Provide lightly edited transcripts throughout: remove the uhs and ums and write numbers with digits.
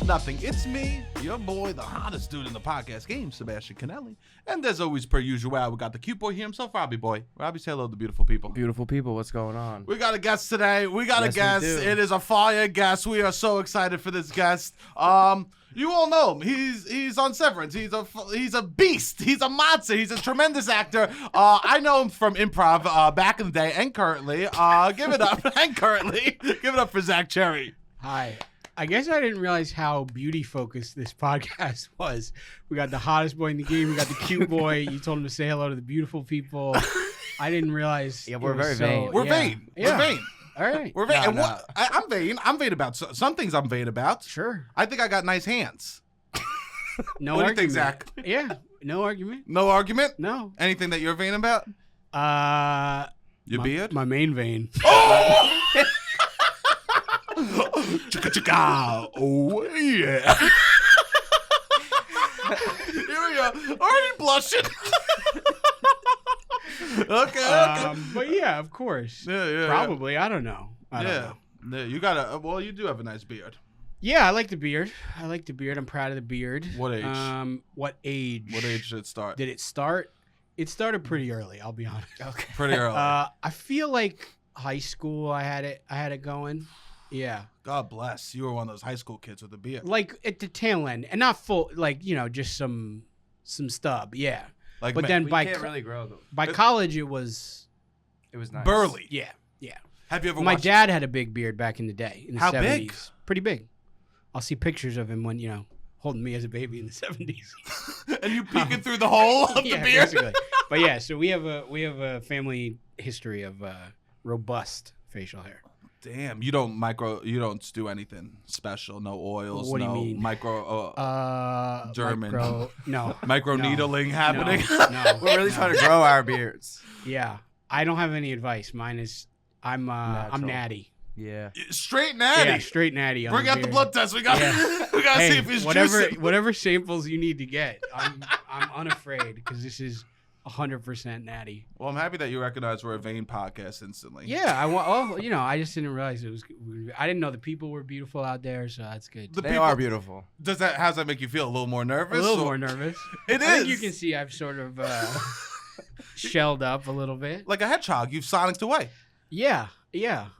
nothing. It's me, your boy, the hottest dude in the podcast game, Sebastian Conelli. And as always, per usual, we got the cute boy here himself, Robbie boy. Robbie, say hello to the beautiful people. Beautiful people, what's going on? We got a guest today. We got a guest. We do. It is a fire guest. We are so excited for this guest. You all know him. He's on Severance. He's a beast. He's a monster. He's a tremendous actor. I know him from improv back in the day and currently. Give it up. And currently. Give it up for Zach Cherry. Hi. I guess I didn't realize how beauty-focused this podcast was. We got the hottest boy in the game. We got the cute boy. You told him to say hello to the beautiful people. I didn't realize. Yeah, we're very vain. We're vain. Yeah. We're vain. All right. We're vain. No, And no. what, I'm vain. I'm vain about some things. I'm vain about. Sure. I think I got nice hands. No What do you argument. think, Zach? Yeah. No argument. No argument? No. Anything that you're vain about? Your beard? My main vein. Oh! Chicka chicka. Oh, yeah. Here we go. Already blushing. Okay. But yeah, of course. Yeah. Probably. I don't know. I don't know. Yeah, you got well, you do have a nice beard. Yeah, I like the beard. I'm proud of the beard. What age? What age? What age did it start? Did it start? It started pretty early, I'll be honest. Okay. Pretty early. I feel like high school I had it going. Yeah. God bless. You were one of those high school kids with a beard. Like at the tail end and not full, like, just some stub. Yeah. Like, But then We by can't really grow them. by college it was It was nice. burly. yeah. Have you ever My watched dad had a big beard back in the day in the How 70s. big? Pretty big. I'll see pictures of him when, holding me as a baby in the 70s. and you peeking through the hole of the beard? Basically. But yeah, so we have a family history of robust facial hair. Damn, you don't do anything special, no oils, What do you no mean? German. Micro needling happening. No. We're really trying to grow our beards. Yeah. I don't have any advice. Mine is I'm Natural. natty. Yeah. Straight natty. Yeah, straight natty. on Bring the out the beard. blood test. We got Yeah. we got to Hey, see if he's juicing. whatever samples you need to get. I'm unafraid because this is 100% natty. Well, I'm happy that you recognize we're a vain podcast instantly. Yeah, I just didn't realize it was. I didn't know the people were beautiful out there, so that's good. They are beautiful. How's that make you feel? A little more nervous? A little or- more nervous. It I think is. you can see I've sort of shelled up a little bit. Like a hedgehog, you've sonicked away. Yeah.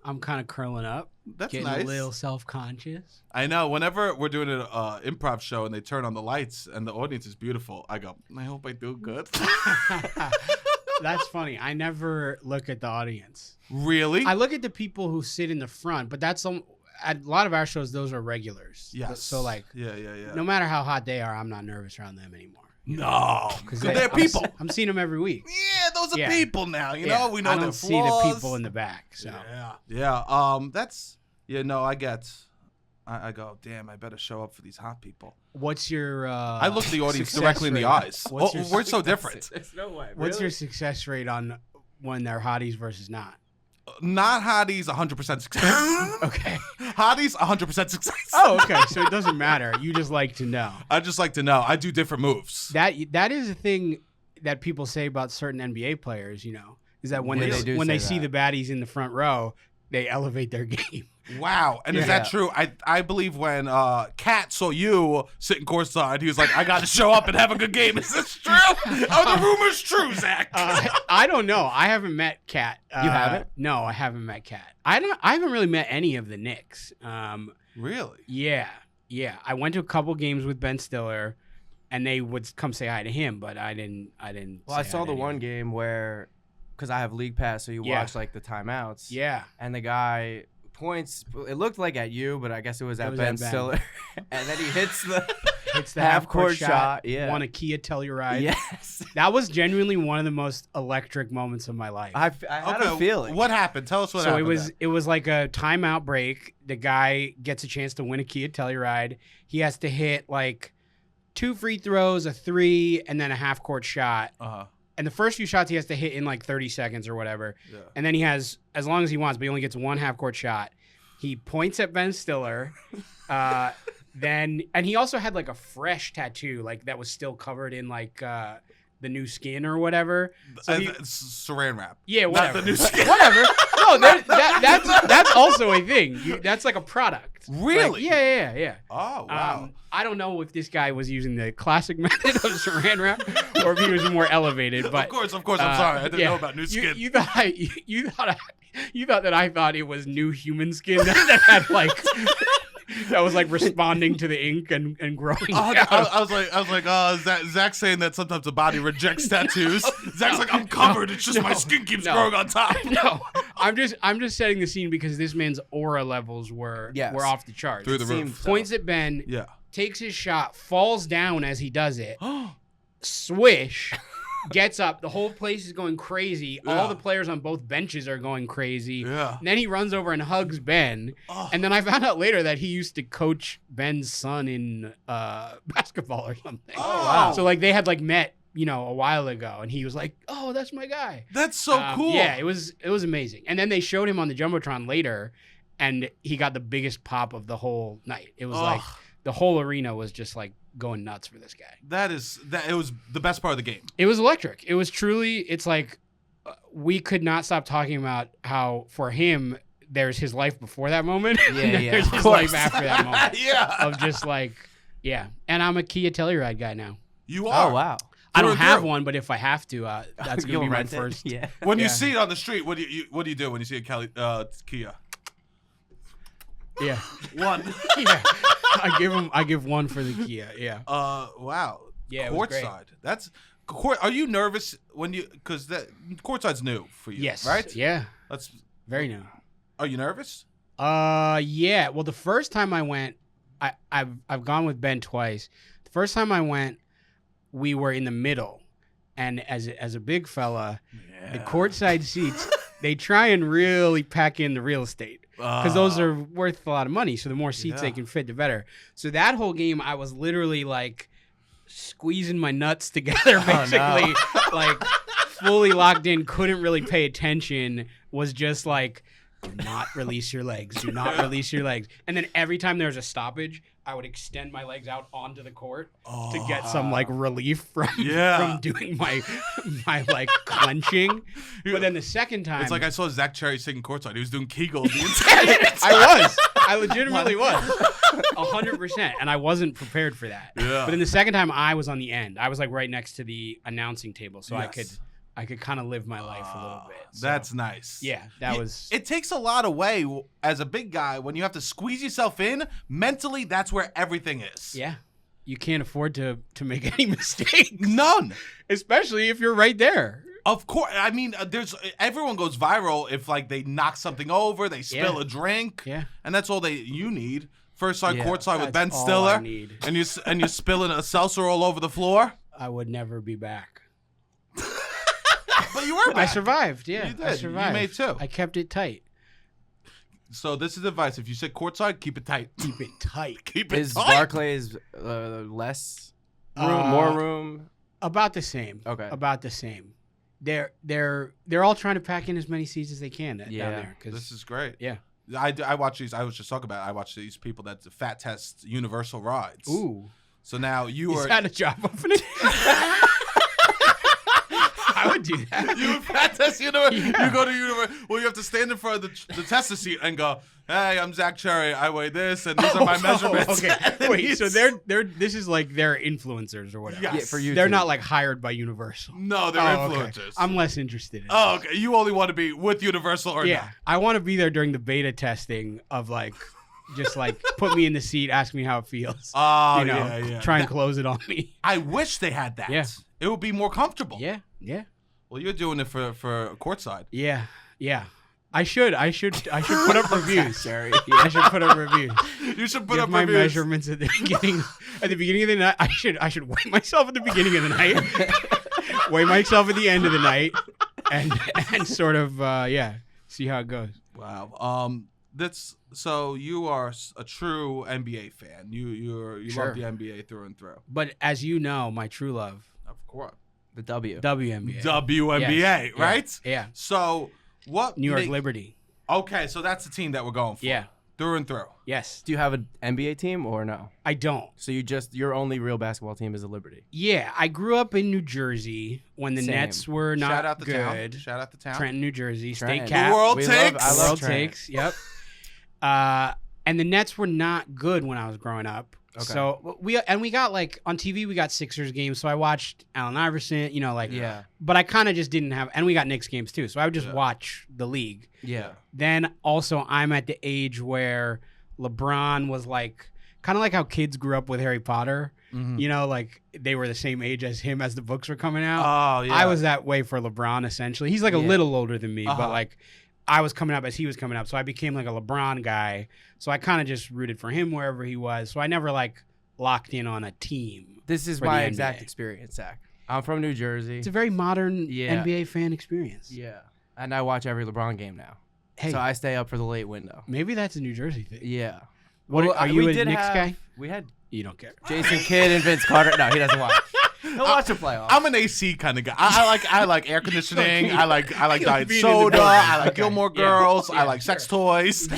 I'm kind of curling up, That's getting nice. a little self-conscious. I know. Whenever we're doing an improv show and they turn on the lights and the audience is beautiful, I go, I hope I do good. That's funny. I never look at the audience. Really? I look at the people who sit in the front, but at a lot of our shows, those are regulars. Yes. So like, Yeah. no matter how hot they are, I'm not nervous around them anymore. No. Because they're I'm people. I'm seeing them every week. Yeah, those are Yeah. people now. You Yeah, know, we know I their don't see flaws. the people in the back. So Yeah. That's. Yeah. No, I get. I go. Damn. I better show up for these hot people. what's your? I look the audience success directly in the rate? eyes. What's your We're so different. There's no way. What's your success rate on when they're hotties versus not? Not hotties, 100% success. Okay. Hotties, 100% success. Oh, okay. So it doesn't matter. You just like to know. I just like to know. I do different moves. That is a thing that people say about certain NBA players. Is that when Really? when they Say see that. the baddies in the front row, they elevate their game. Wow. And is that true? I believe when Kat saw you sitting courtside, he was like, I got to show up and have a good game. Is this true? Are the rumors true, Zach? I don't know. I haven't met Kat. You haven't? No, I haven't met Kat. I haven't really met any of the Knicks. Really? Yeah. I went to a couple games with Ben Stiller, and they would come say hi to him, but I didn't. Well, I say saw hi the to one anyone. game where, because I have League Pass, so you Yeah. watch like the timeouts. Yeah. And the guy points. It looked like at you, but I guess it was at was Ben at Ben. Stiller. And then he hits the It's the half-court half-court shot. Yeah. Won a Kia Telluride. Yes. That was genuinely one of the most electric moments of my life. I had a feeling. What happened? Tell us what So happened. it was like a timeout break. The guy gets a chance to win a Kia Telluride. He has to hit like 2 free throws, a 3, and then a half-court shot. Uh-huh. And the first few shots he has to hit in like 30 seconds or whatever. Yeah. And then he has, as long as he wants, but he only gets one half-court shot. He points at Ben Stiller. And he also had like a fresh tattoo, like that was still covered in like the new skin or whatever. So Saran wrap. yeah, Not whatever. the new skin. Whatever. No, that's also a thing. That's like a product. Really? Like, yeah. Oh, wow. I don't know if this guy was using the classic method of Saran wrap or if he was more elevated. But of course. I'm sorry. I didn't know about new skin. You thought that I thought it was new human skin that had like that was like responding to the ink and growing. I was like, Zach's saying that sometimes the body rejects tattoos. Zach's like, I'm covered. It's just my skin keeps growing on top. No, I'm just setting the scene because this man's aura levels were off the charts. Through the roof. Points at Ben. Yeah. Takes his shot, falls down as he does it. Swish. Gets up. The whole place is going crazy. Yeah. All the players on both benches are going crazy. Yeah. And then he runs over and hugs Ben. Oh. And then I found out later that he used to coach Ben's son in basketball or something. Oh, wow. So like they had like met, a while ago, and he was like, "Oh, that's my guy." That's so cool. Yeah, it was amazing. And then they showed him on the jumbotron later, and he got the biggest pop of the whole night. It was like the whole arena was just like going nuts for this guy. It was the best part of the game. It was electric. It was truly, it's like we could not stop talking about how for him, there's his life before that moment. Yeah, and then yeah, there's of his course. life after that moment. Yeah. Of just like, yeah. And I'm a Kia Telluride guy now. You are. Oh, wow. I don't Through. have one, but if I have to, that's going to You'll be my rent it? first. Yeah. When you Yeah. see it on the street, what do you do when you see a Kia? Yeah. One. Yeah. I give one for the Kia. Yeah. Wow. Yeah, it was great. Courtside. That's Are you nervous because that courtside's new for you? Yes. Right. Yeah. That's Very new. Are you nervous? Yeah. Well, the first time I went, I've gone with Ben twice. The first time I went, we were in the middle, and as a big fella, the courtside seats, they try and really pack in the real estate because those are worth a lot of money. So the more seats they can fit, the better. So that whole game, I was literally like squeezing my nuts together, basically, like fully locked in. Couldn't really pay attention. Was just like, do not release your legs. Do not release your legs. And then every time there was a stoppage, I would extend my legs out onto the court to get some like relief from doing my like clenching. But then the second time, It's like I saw Zach Cherry singing courtside. He was doing Kegels the entire time. I legitimately was 100%, and I wasn't prepared for that. Yeah. But then the second time, I was on the end. I was like right next to the announcing table, so I could kind of live my life a little bit. So, That's nice. yeah, that was. It takes a lot away as a big guy when you have to squeeze yourself in. Mentally, that's where everything is. Yeah, you can't afford to make any mistakes. None. Especially if you're right there. Of course. I mean, everyone goes viral if like they knock something over, they spill a drink. Yeah. And that's all you need. First side courtside with That's Ben all Stiller. I need. And you're spilling a seltzer all over the floor. I would never be back. But you were back. I survived. Yeah, You did. I survived. You made two. I kept it tight. So this is advice. If you sit courtside, keep it tight. Keep it tight. Keep it Is tight. Barclays less room, more room? About the same. Okay. About the same. They're all trying to pack in as many seats as they can down Yeah. there. This is great. Yeah. I watch these. I was just talking about. I watch these people that fat test Universal rides. Ooh. So now you Is are. that a job opening? I would do that. You fat test Universal. Yeah. You go to Universal. Well, you have to stand in front of the tester seat and go, "Hey, I'm Zach Cherry. I weigh this, and these are my measurements." Okay. And Wait. he's- So they're this is like they're influencers or whatever. Yes. Yeah, for you. They're not like hired by Universal. No, they're Okay. influencers. I'm less interested in. Oh, okay. You only want to be with Universal or yeah. not? I want to be there during the beta testing of like, just like put me in the seat, ask me how it feels. Oh, you know, yeah. try and close it on me. I wish they had that. Yeah. It would be more comfortable. Yeah. Yeah. Well, you're doing it for courtside. Yeah. Yeah. I should put up reviews. Jerry. I should put up reviews. You should put Give up my reviews. measurements at the beginning. At the beginning of the night, I should weigh myself at the beginning of the night, weigh myself at the end of the night, and sort of see how it goes. Wow. So you are a true NBA fan. You Sure. love the NBA through and through. But as you know, my true love, Of course. The W. WNBA. WNBA, Yes. right? Yeah. So what? New York Liberty. Okay, so that's the team that we're going for. Yeah. through and through. Yes. Do you have an NBA team or no? I don't. So your only real basketball team is the Liberty. Yeah, I grew up in New Jersey when the Same. Nets were not Shout out the good. town. Shout out the town. Trenton, New Jersey, Trenton. state cap. The world I takes. love World Trenton. takes. Yep. And the Nets were not good when I was growing up. Okay. So we got like on TV we got Sixers games, so I watched Allen Iverson, Yeah. But I kind of just didn't have, and we got Knicks games too, so I would just Yeah. watch the league. Yeah. Then also I'm at the age where LeBron was like kind of like how kids grew up with Harry Potter. Mhm. Like they were the same age as him as the books were coming out. Oh yeah. I was that way for LeBron essentially. He's like a Yeah. little older than me, Uh-huh. but like I was coming up as he was coming up, so I became like a LeBron guy. So I kind of just rooted for him wherever he was. So I never like locked in on a team. This is For my the exact NBA. experience, Zach. I'm from New Jersey. It's a very modern Yeah. NBA fan experience. Yeah. And I watch every LeBron game now. Hey, So I stay up for the late window. maybe that's a New Jersey thing. Yeah. What are you we a did Knicks have- guy? We had You don't care. Jason Kidd and Vince Carter. No, he doesn't watch. He'll watch the playoffs. I'm an AC kind of guy. I like air conditioning. I like diet being in the soda. building. I like Okay. Gilmore Yeah. Girls. I Yeah, like sex sure. toys.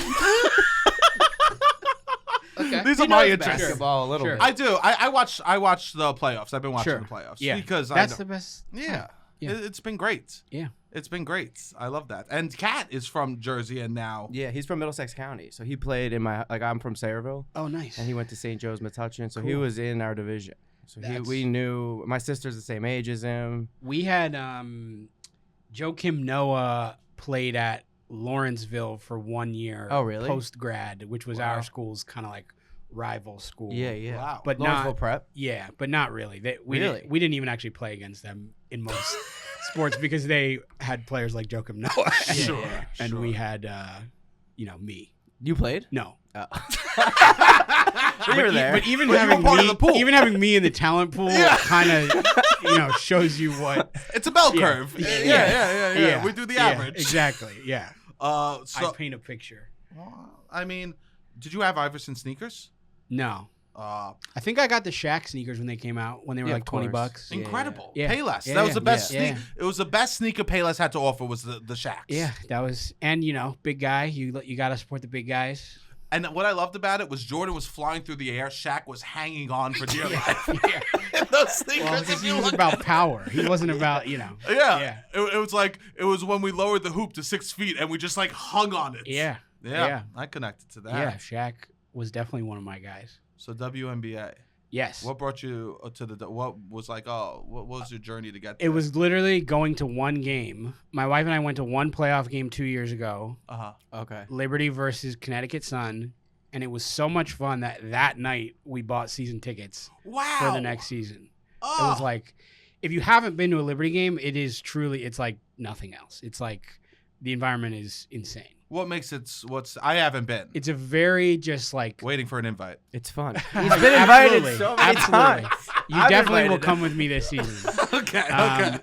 Okay. These He are my knows interests. basketball a little Sure. bit. I do. I watch the playoffs. I've been watching Sure. the playoffs. Yeah. Because That's I the best. yeah. Yeah. It's been great. Yeah. It's been great. I love that. And Kat is from Jersey and now. Yeah, he's from Middlesex County, so he played in my I'm from Sayreville, Oh, nice. and he went to St. Joe's Metuchen, so he Cool. was in our division. So That's- we knew my sister's the same age as him. We had Joakim Noah played at Lawrenceville for 1 year. Oh, really? Post grad, which was Wow. our school's kind of like rival school. Yeah. Wow. But Lawrenceville not. Prep. Yeah, but not really. We Really? we didn't even actually play against them in most sports because they had players like Joakim Noah. Sure. And sure. we had me. You played? No. Oh. But you were e- there. But even But you were having part of me, the pool. even having me in the talent pool, Yeah. kind of, shows you what. It's a bell Yeah. curve. Yeah. Yeah. We do the average. Exactly. Yeah. I So paint a picture. I mean, did you have Iverson sneakers? No. Uh, I think I got the Shaq sneakers when they came out when they were Yeah, like of $20. course. Yeah, incredible. yeah. Payless. Yeah, That was yeah. the best Yeah. sneak. It was the best sneaker Payless had to offer was the Shaqs. Yeah, that was, and big guy. You got to support the big guys. And what I loved about it was Jordan was flying through the air. Shaq was hanging on for dear life. Yeah. In those sneakers. Well, if because he you was look about at it. power. He wasn't about Yeah. Yeah. It was when we lowered the hoop to 6 feet and we just like hung on it. Yeah. Yeah. I connected to that. Yeah. Shaq was definitely one of my guys. So WNBA. Yes. What brought you to what was like, what was your journey to get It was literally going to one game. My wife and I went to one playoff game 2 years ago, Uh-huh. Okay. Liberty versus Connecticut Sun, and it was so much fun that night we bought season tickets Wow. for the next season. Oh. It was like, if you haven't been to a Liberty game, it is truly, it's like nothing else. It's like the environment is insane. What makes it I haven't been. It's a very just like Waiting for an invite. It's fun. He's been invited so many Absolutely. times. You I've definitely will invited come him. with me this season. Okay.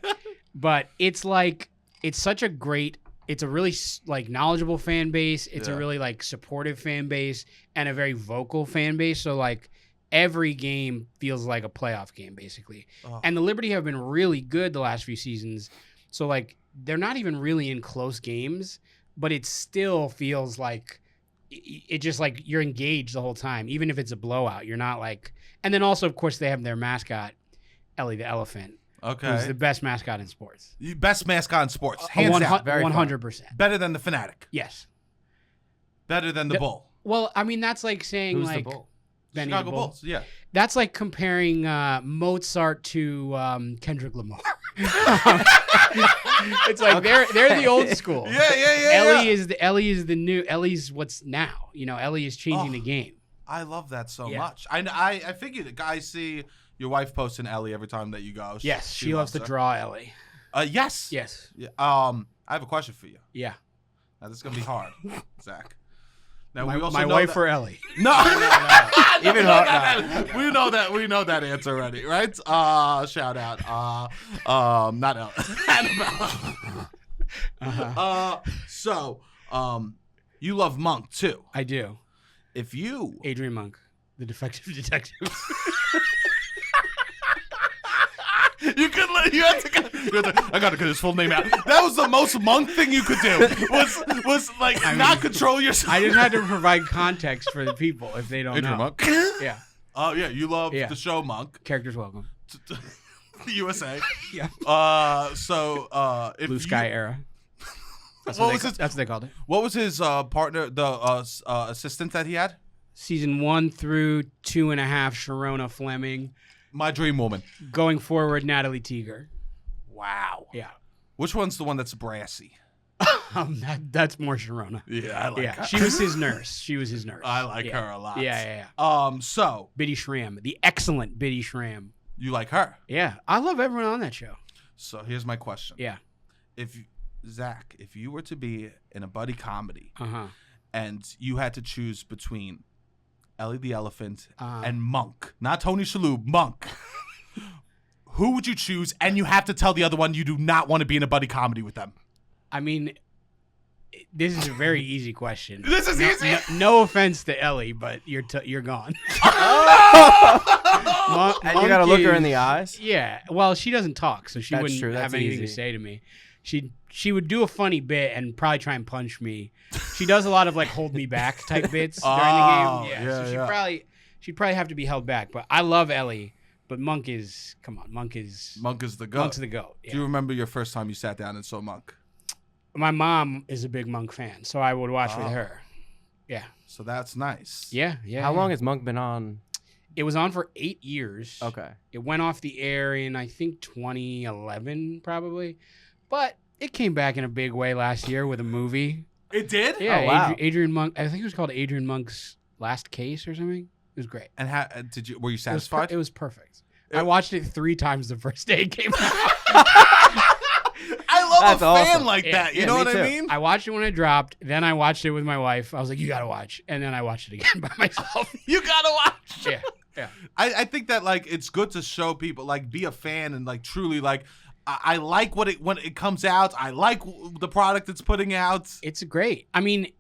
But it's like, it's such a great, it's a really like knowledgeable fan base. It's Yeah. a really like supportive fan base and a very vocal fan base. So like every game feels like a playoff game basically. Oh. And the Liberty have been really good the last few seasons. So like they're not even really in close games, but it still feels like it just like you're engaged the whole time, even if it's a blowout. You're not like, and then also of course they have their mascot, Ellie the elephant. Okay. Who's the best mascot in sports. Best mascot in sports. Hands down. very fun. 100%. Better than the Fanatic. Yes. Better than the The- Bull. Well, I mean, that's like saying Who's like the bull? Benny Chicago the Bull. Bulls. Yeah. That's like comparing Mozart to Kendrick Lamar. It's like they're the old school. Yeah. Ellie is the new. Ellie's what's now. Ellie is changing Oh. the game. I love that so Yeah. much. I figured that guys see your wife posting Ellie every time that you go. Yes, she loves to her. draw Ellie. Yes. Yes. Yeah. I have a question for you. Yeah. Now this is gonna be hard, Zach. Now My, we also my know wife that- for Ellie. No. Even No, hard. no. We know that answer already, right? Shout out. Not Ellen. Annabelle. Uh-huh. So, you love Monk too. I do. If you Adrian Monk, the defective detective. You had to. I gotta get his full name out. That was the most monk thing you could do. Was like not control yourself. I just had to provide context for the people if they don't know. Monk. Yeah. Oh yeah, you love the show Monk. Characters welcome. The USA. Yeah. If Blue Sky era. That's what they called it. What was his partner, the assistant that he had? Season 1 through 2.5, Sharona Fleming. My Dream Woman. Going forward, Natalie Teeger. Wow. Yeah. Which one's the one that's brassy? That's more Sharona. Yeah, I like her. She was his nurse. I like her a lot. Yeah. So Biddy Schramm, the excellent Biddy Schramm. you like her? Yeah, I love everyone on that show. So here's my question. Yeah. Zach, if you were to be in a buddy comedy, Uh-huh. and you had to choose between Ellie the Elephant and Monk, not Tony Shalhoub, Monk, who would you choose? And you have to tell the other one you do not want to be in a buddy comedy with them. I mean, this is a very easy question. This is easy. No offense to Ellie, but you're gone. And you gotta look her in the eyes. Yeah. Well, she doesn't talk, so she That's wouldn't true. That's have anything easy. to say to me. She would do a funny bit and probably try and punch me. She does a lot of like hold me back type bits during the game. Yeah. So she'd probably have to be held back. But I love Ellie. But Monk is Monk is the goat. Monk's the goat. Yeah. Do you remember your first time you sat down and saw Monk? My mom is a big Monk fan, so I would watch with her. Yeah. So that's nice. Yeah. How long has Monk been on? It was on for 8 years. Okay. It went off the air in, I think, 2011, probably. But it came back in a big way last year with a movie. It did? Yeah. Oh, wow. Adrian Monk. I think it was called Adrian Monk's Last Case or something. It was great. And how were you satisfied? It was perfect. I watched it 3 times the first day it came out. I love That's a fan awesome. like that. You know me what too. I mean? I watched it when it dropped. Then I watched it with my wife. I was like, you got to watch. And then I watched it again by myself. You gotta watch. Yeah. I think that like it's good to show people, like, be a fan and like truly like I like when it comes out. I like the product it's putting out. It's great. I mean,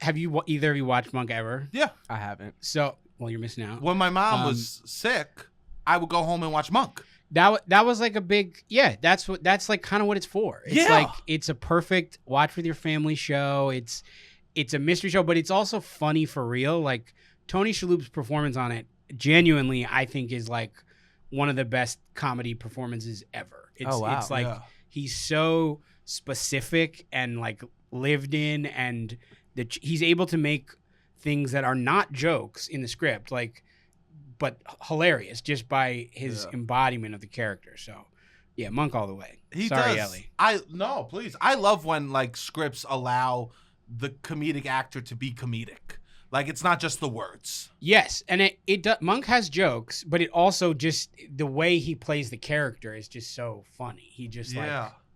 have you either of you watched Monk ever? Yeah. I haven't. So, well, you're missing out. When my mom was sick, I would go home and watch Monk. That was like a big that's like kind of what it's for. It's like it's a perfect watch with your family show. It's a mystery show, but it's also funny for real. Like Tony Shalhoub's performance on it, genuinely, I think is like one of the best comedy performances ever. It's like he's so specific and like lived in, and he's able to make things that are not jokes in the script, like, but hilarious just by his embodiment of the character. So, yeah, Monk all the way. Sorry, Ellie. No, please. I love when like scripts allow the comedic actor to be comedic. Like it's not just the words. Yes, and Monk has jokes, but it also just the way he plays the character is just so funny. He just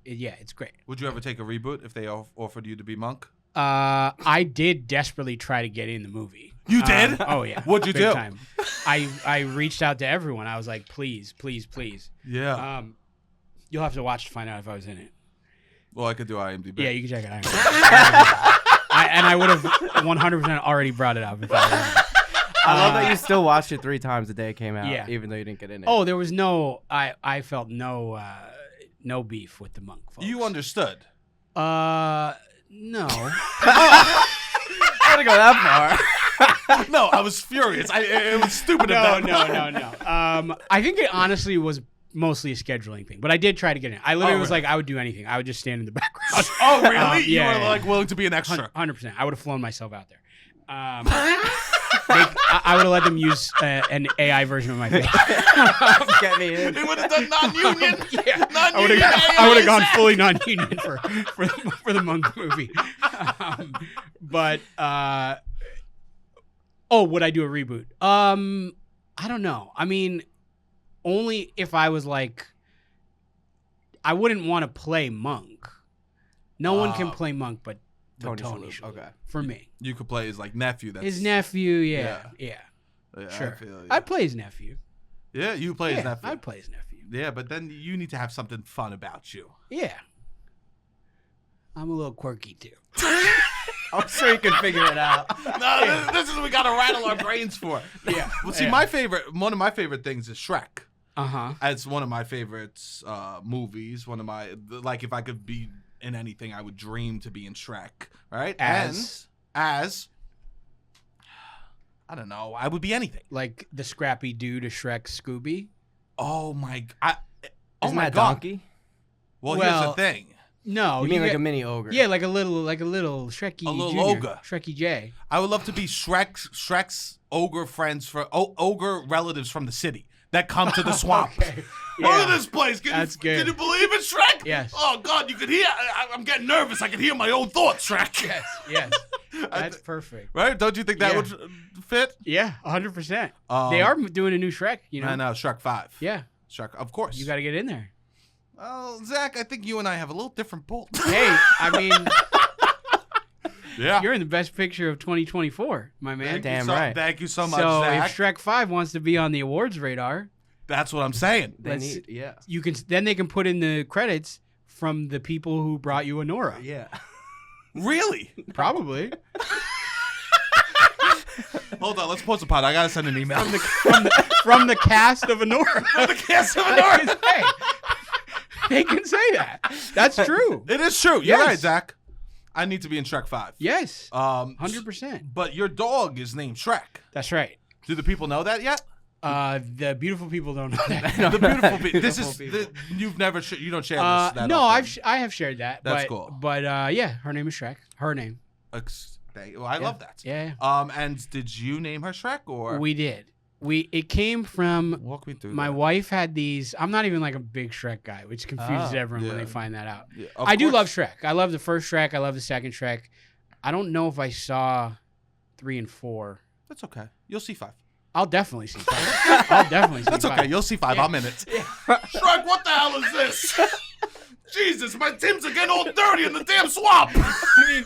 it's great. Would you ever take a reboot if they offered you to be Monk? I did desperately try to get in the movie. You did? Oh yeah. What'd you do? Time. I reached out to everyone. I was like, please. Yeah. You'll have to watch to find out if I was in it. Well, I could do IMDb. Yeah, you can check it out. I would have 100% already brought it up if I was. I love that you still watched it 3 times the day it came out, even though you didn't get in it. Oh, there was I felt no beef with the Monk folks. You understood. No. I didn't go that far. No, I was furious. It was stupid. No. I think it honestly was mostly a scheduling thing, but I did try to get in. I literally was like, I would do anything. I would just stand in the background. Oh, really? You were like willing to be an extra? 100%. I would have flown myself out there. I would have let them use an AI version of my face. Get me in. They would have done non-union. Yeah, non-union. I would have gone fully non-union for the Monk movie. But would I do a reboot? I don't know. I mean, only if I was like, I wouldn't want to play Monk. No one can play Monk but Tony Shalhoub. Okay. For me. You could play his like nephew. His nephew, yeah. Sure. I feel you. I'd play his nephew. Yeah, you play his nephew. I'd play his nephew. Yeah, but then you need to have something fun about you. Yeah. I'm a little quirky too. I'm sure you can figure it out. No, this is what we gotta rattle our brains for. Yeah. Well, see, one of my favorite things is Shrek. It's one of my favorite movies. One of my like, if I could be in anything, I would dream to be in Shrek. Right? As I don't know, I would be anything. Like the scrappy dude of Shrek, Scooby. Oh my! Isn't my that God. donkey? Well, here's the thing. No, You mean like a mini ogre? Yeah, like a little Shreky. A little Junior, ogre. Shreky J. I would love to be Shrek's ogre friends ogre relatives from the city that come to the swamp. Okay. Look Yeah. at this place. That's good. Can you believe it, Shrek? Yes. Oh God, you could hear. I'm getting nervous. I can hear my own thoughts, Shrek. Yes. That's perfect. Right? Don't you think that would fit? Yeah, 100%. They are doing a new Shrek, you know. I know, Shrek 5. Yeah. Shrek, of course. You got to get in there. Well, Zach, I think you and I have a little different bolt. Hey, I mean, Yeah. you're in the best picture of 2024, my man. Damn right. Thank you so much, So Zach. if Shrek 5 wants to be on the awards radar, That's what I'm saying. you can then they can put in the credits from the people who brought you Honora. Yeah. Really? Probably. Hold on, let's pause the pod. I gotta send an email. From the cast of Honora. From the cast of Honora. They can say that. That's true. It is true. You're Yes. right, Zach. I need to be in Shrek 5. Yes. 100%. But your dog is named Shrek. That's right. Do the people know that yet? The beautiful people don't know that. The beautiful people. This is you've never you don't share this. That no, often. I have shared that. That's but, cool. But yeah, her name is Shrek. Her name. Well, I love that. Yeah. And did you name her Shrek or We did. It came from walk me through? my wife had these. I'm not even like a big Shrek guy, which confuses everyone when yeah. they find that out. Yeah, I do love Shrek. I love the first Shrek. I love the second Shrek. I don't know if I saw 3 and 4. That's okay. You'll see 5. I'll definitely see 5. I'll definitely see That's 5. okay. You'll see 5. Yeah. I'm in it. Shrek, what the hell is this? Jesus, my Timbs are getting all dirty in the damn swamp. I mean,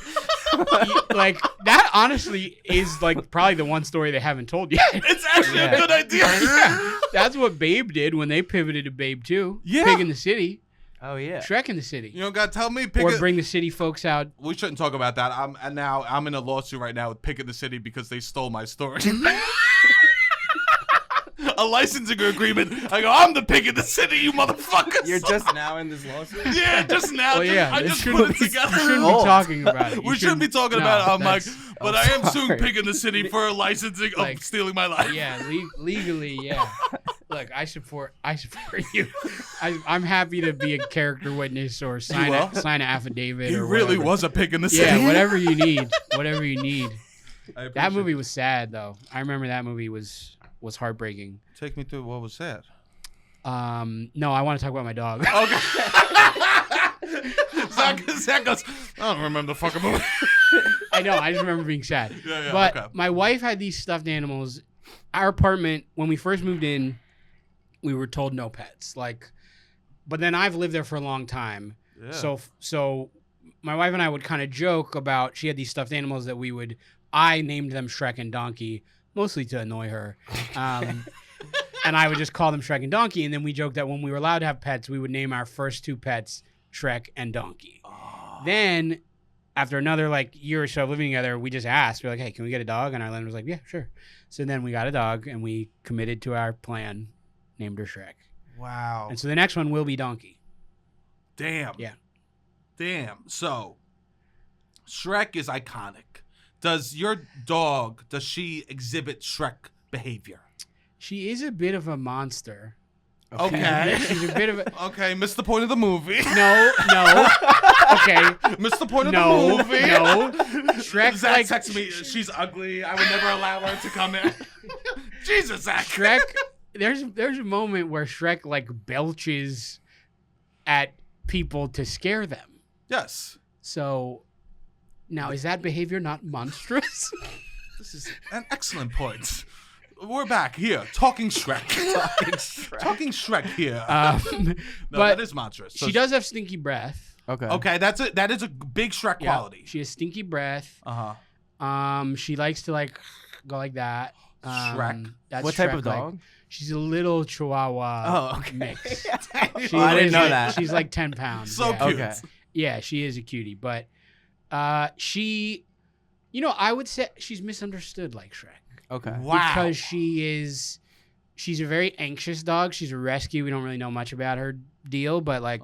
like that honestly is like probably the one story they haven't told yet. It's actually a good idea. Yeah. That's what Babe did when they pivoted to Babe 2. Yeah. Pig in the City. Oh yeah. Shrek in the City. You don't gotta tell me. Or bring the city folks out. We shouldn't talk about that. I'm in a lawsuit right now with Pick in the City because they stole my story. A licensing agreement. I go, I'm the Pick in the City, you motherfuckers. You're just now in this lawsuit? Yeah, just now. Oh yeah, I just put it together. We shouldn't be talking about it. We shouldn't be talking about it. I'm like, but I am suing sorry. Pig in the City for licensing Like, of stealing my life. Yeah, legally, yeah. Look, I support you. I'm happy to be a character witness or sign an affidavit. He or really whatever. was a Pig in the City. Yeah, whatever you need. Whatever you need. I appreciate That movie was sad though. I remember that movie was heartbreaking. Take me through what was sad. No, I want to talk about my dog. Okay. Zach goes, I don't remember the fucking movie. I know. I just remember being sad. Yeah, but okay. my wife had these stuffed animals. Our apartment, when we first moved in, we were told no pets. But then I've lived there for a long time. Yeah. So my wife and I would kind of joke about, she had these stuffed animals that I named them Shrek and Donkey, mostly to annoy her. And I would just call them Shrek and Donkey. And then we joked that when we were allowed to have pets, we would name our first 2 pets Shrek and Donkey. Oh. Then after another year or so of living together, we just asked. We were like, hey, can we get a dog? And our landlord was like, yeah, sure. So then we got a dog and we committed to our plan, named her Shrek. Wow. And so the next one will be Donkey. Damn. Yeah. Damn. So Shrek is iconic. Does your dog, does she exhibit Shrek behavior? She is a bit of a monster. Okay. She's a bit of a... Okay, missed the point of the movie. No. Okay. Missed the point of the movie. No. Shrek, Zach texted me, she's ugly. I would never allow her to come in. Jesus, Zach. Shrek, there's a moment where Shrek belches at people to scare them. Yes. So now is that behavior not monstrous? This is an excellent point. We're back here, talking Shrek. Talking Shrek here. No, that is monstrous. So she does have stinky breath. Okay. Okay, that's it. That is a big Shrek quality. She has stinky breath. Uh-huh. She likes to go like that. Shrek. That's What type Shrek, of dog? She's a little Chihuahua Oh, okay. mix. I didn't know that. She's 10 pounds. So yeah. cute. Okay. Yeah, she is a cutie, but she, I would say she's misunderstood like Shrek. Okay. Wow. Because she's she's a very anxious dog. She's a rescue. We don't really know much about her deal, but like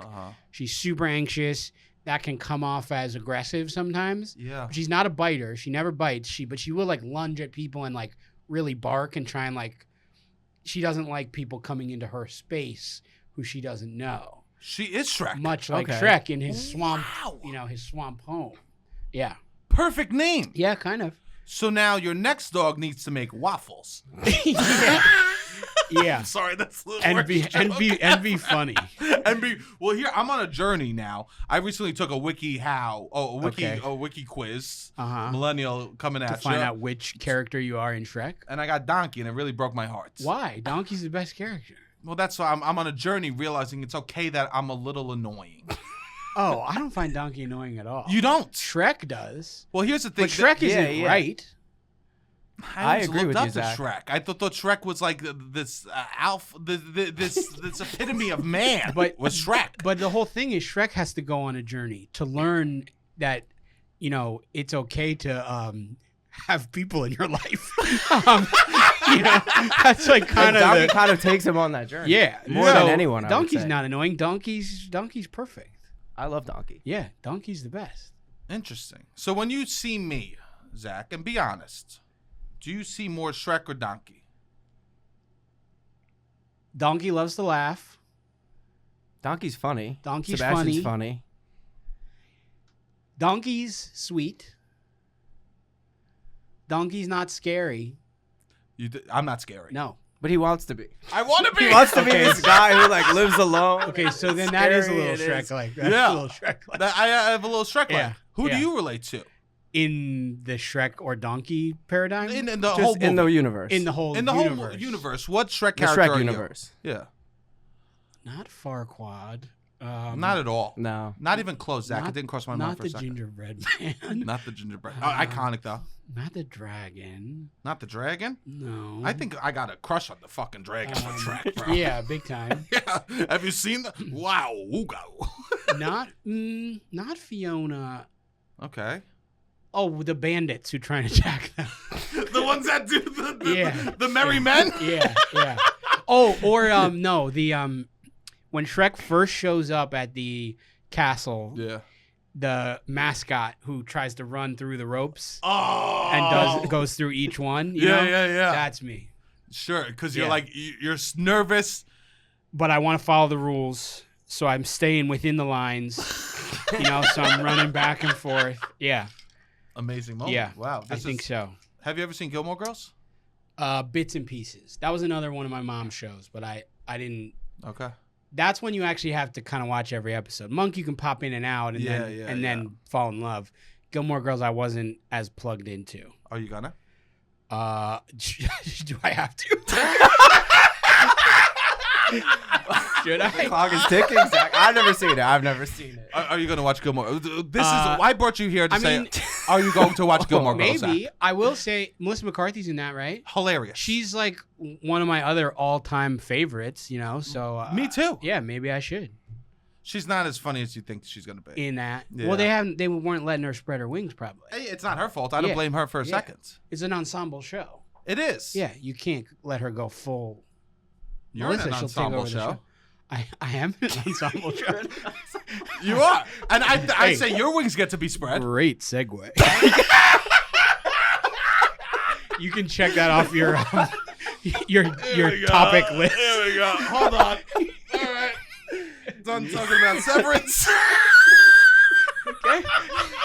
she's super anxious. That can come off as aggressive sometimes. Yeah. But she's not a biter. She never bites. But she will like lunge at people and like really bark and try and like. She doesn't like people coming into her space who she doesn't know. She is Shrek. Much like Okay. Shrek in his swamp. Wow. His swamp home. Yeah. Perfect name. Yeah, kind of. So now your next dog needs to make waffles. Yeah. Yeah. Sorry, that's a little And be funny. And be well. Here I'm on a journey now. I recently took a wiki quiz. Millennial coming To at find you. out which character you are in Shrek. And I got Donkey, and it really broke my heart. Why? Donkey's the best character. Well, that's why I'm on a journey, realizing it's okay that I'm a little annoying. Oh, I don't find Donkey annoying at all. You don't. Shrek does. Well, here's the thing. But Shrek isn't yeah. right. I always agree looked with up you, to Zach. Shrek. I thought Shrek was like this alpha, this epitome of man. But was Shrek. But the whole thing is Shrek has to go on a journey to learn that, it's okay to have people in your life. That's like kind of Donkey kind of takes him on that journey. yeah. More So, than anyone. I would Donkey's say. not annoying. Donkey's perfect. I love Donkey. Yeah, Donkey's the best. Interesting. So when you see me, Zach, and be honest, do you see more Shrek or Donkey? Donkey loves to laugh. Donkey's funny. Donkey's Sebastian's funny. funny. Donkey's sweet. Donkey's not scary. I'm not scary. No. But he wants to be. I want to be. He wants to be this guy who like lives alone. Okay, so then that is a little Scary, it is. Shrek-like. That's Yeah. a little Shrek-like. I have a little Shrek. Yeah. Who do Yeah. you relate to? In the Shrek or Donkey paradigm? In the Just whole in the movie. universe. In the whole In the universe. whole universe, what Shrek the character Shrek are universe. you? Yeah. Not Farquaad. Not at all. No. Not even close, Zach. Not- It didn't cross my mind Not for the a second. gingerbread man. Not the gingerbread. Iconic though. Not the dragon. Not the dragon. No. I think I got a crush on the fucking dragon for Shrek, bro. Yeah, big time. Yeah. Have you seen the? Wow. Ooga. Not Fiona. Okay. Oh, the bandits who try and attack them. The ones that do the Yeah. the merry men. Yeah. Oh, or no, the when Shrek first shows up at the castle, Yeah. the mascot who tries to run through the ropes Oh. and goes through each one. You know? Yeah. That's me. Sure, because you're Yeah. like you're nervous. But I want to follow the rules, so I'm staying within the lines. So I'm running back and forth. Yeah. Amazing moment. Yeah. Wow. I think so. Have you ever seen Gilmore Girls? Bits and pieces. That was another one of my mom's shows, but I didn't. Okay. That's when you actually have to kind of watch every episode. Monk, you can pop in and out and then fall in love. Gilmore Girls, I wasn't as plugged into. Are you gonna? Do I have to? Should I? Clock is ticking, Zach. I've never seen it. Are you gonna watch Gilmore? This is Uh, I brought you here to I say. mean- Are you going to watch Gilmore Girls? Maybe. Zach? I will say Melissa McCarthy's in that, right? Hilarious. She's like one of my other all-time favorites, so Me too. yeah, maybe I should She's not as funny as you think she's gonna be. in that. Yeah. Well, they weren't letting her spread her wings probably. Hey, it's not her fault. I don't Yeah. blame her for a Yeah. second. It's an ensemble show. It is. Yeah, you can't let her go full. You're in an She'll take ensemble over the show. I am in an ensemble show. You are, and I Hey. say your wings get to be spread. Great segue. You can check that off your topic list. There we go. Hold on. All right. Done talking about Severance. Okay.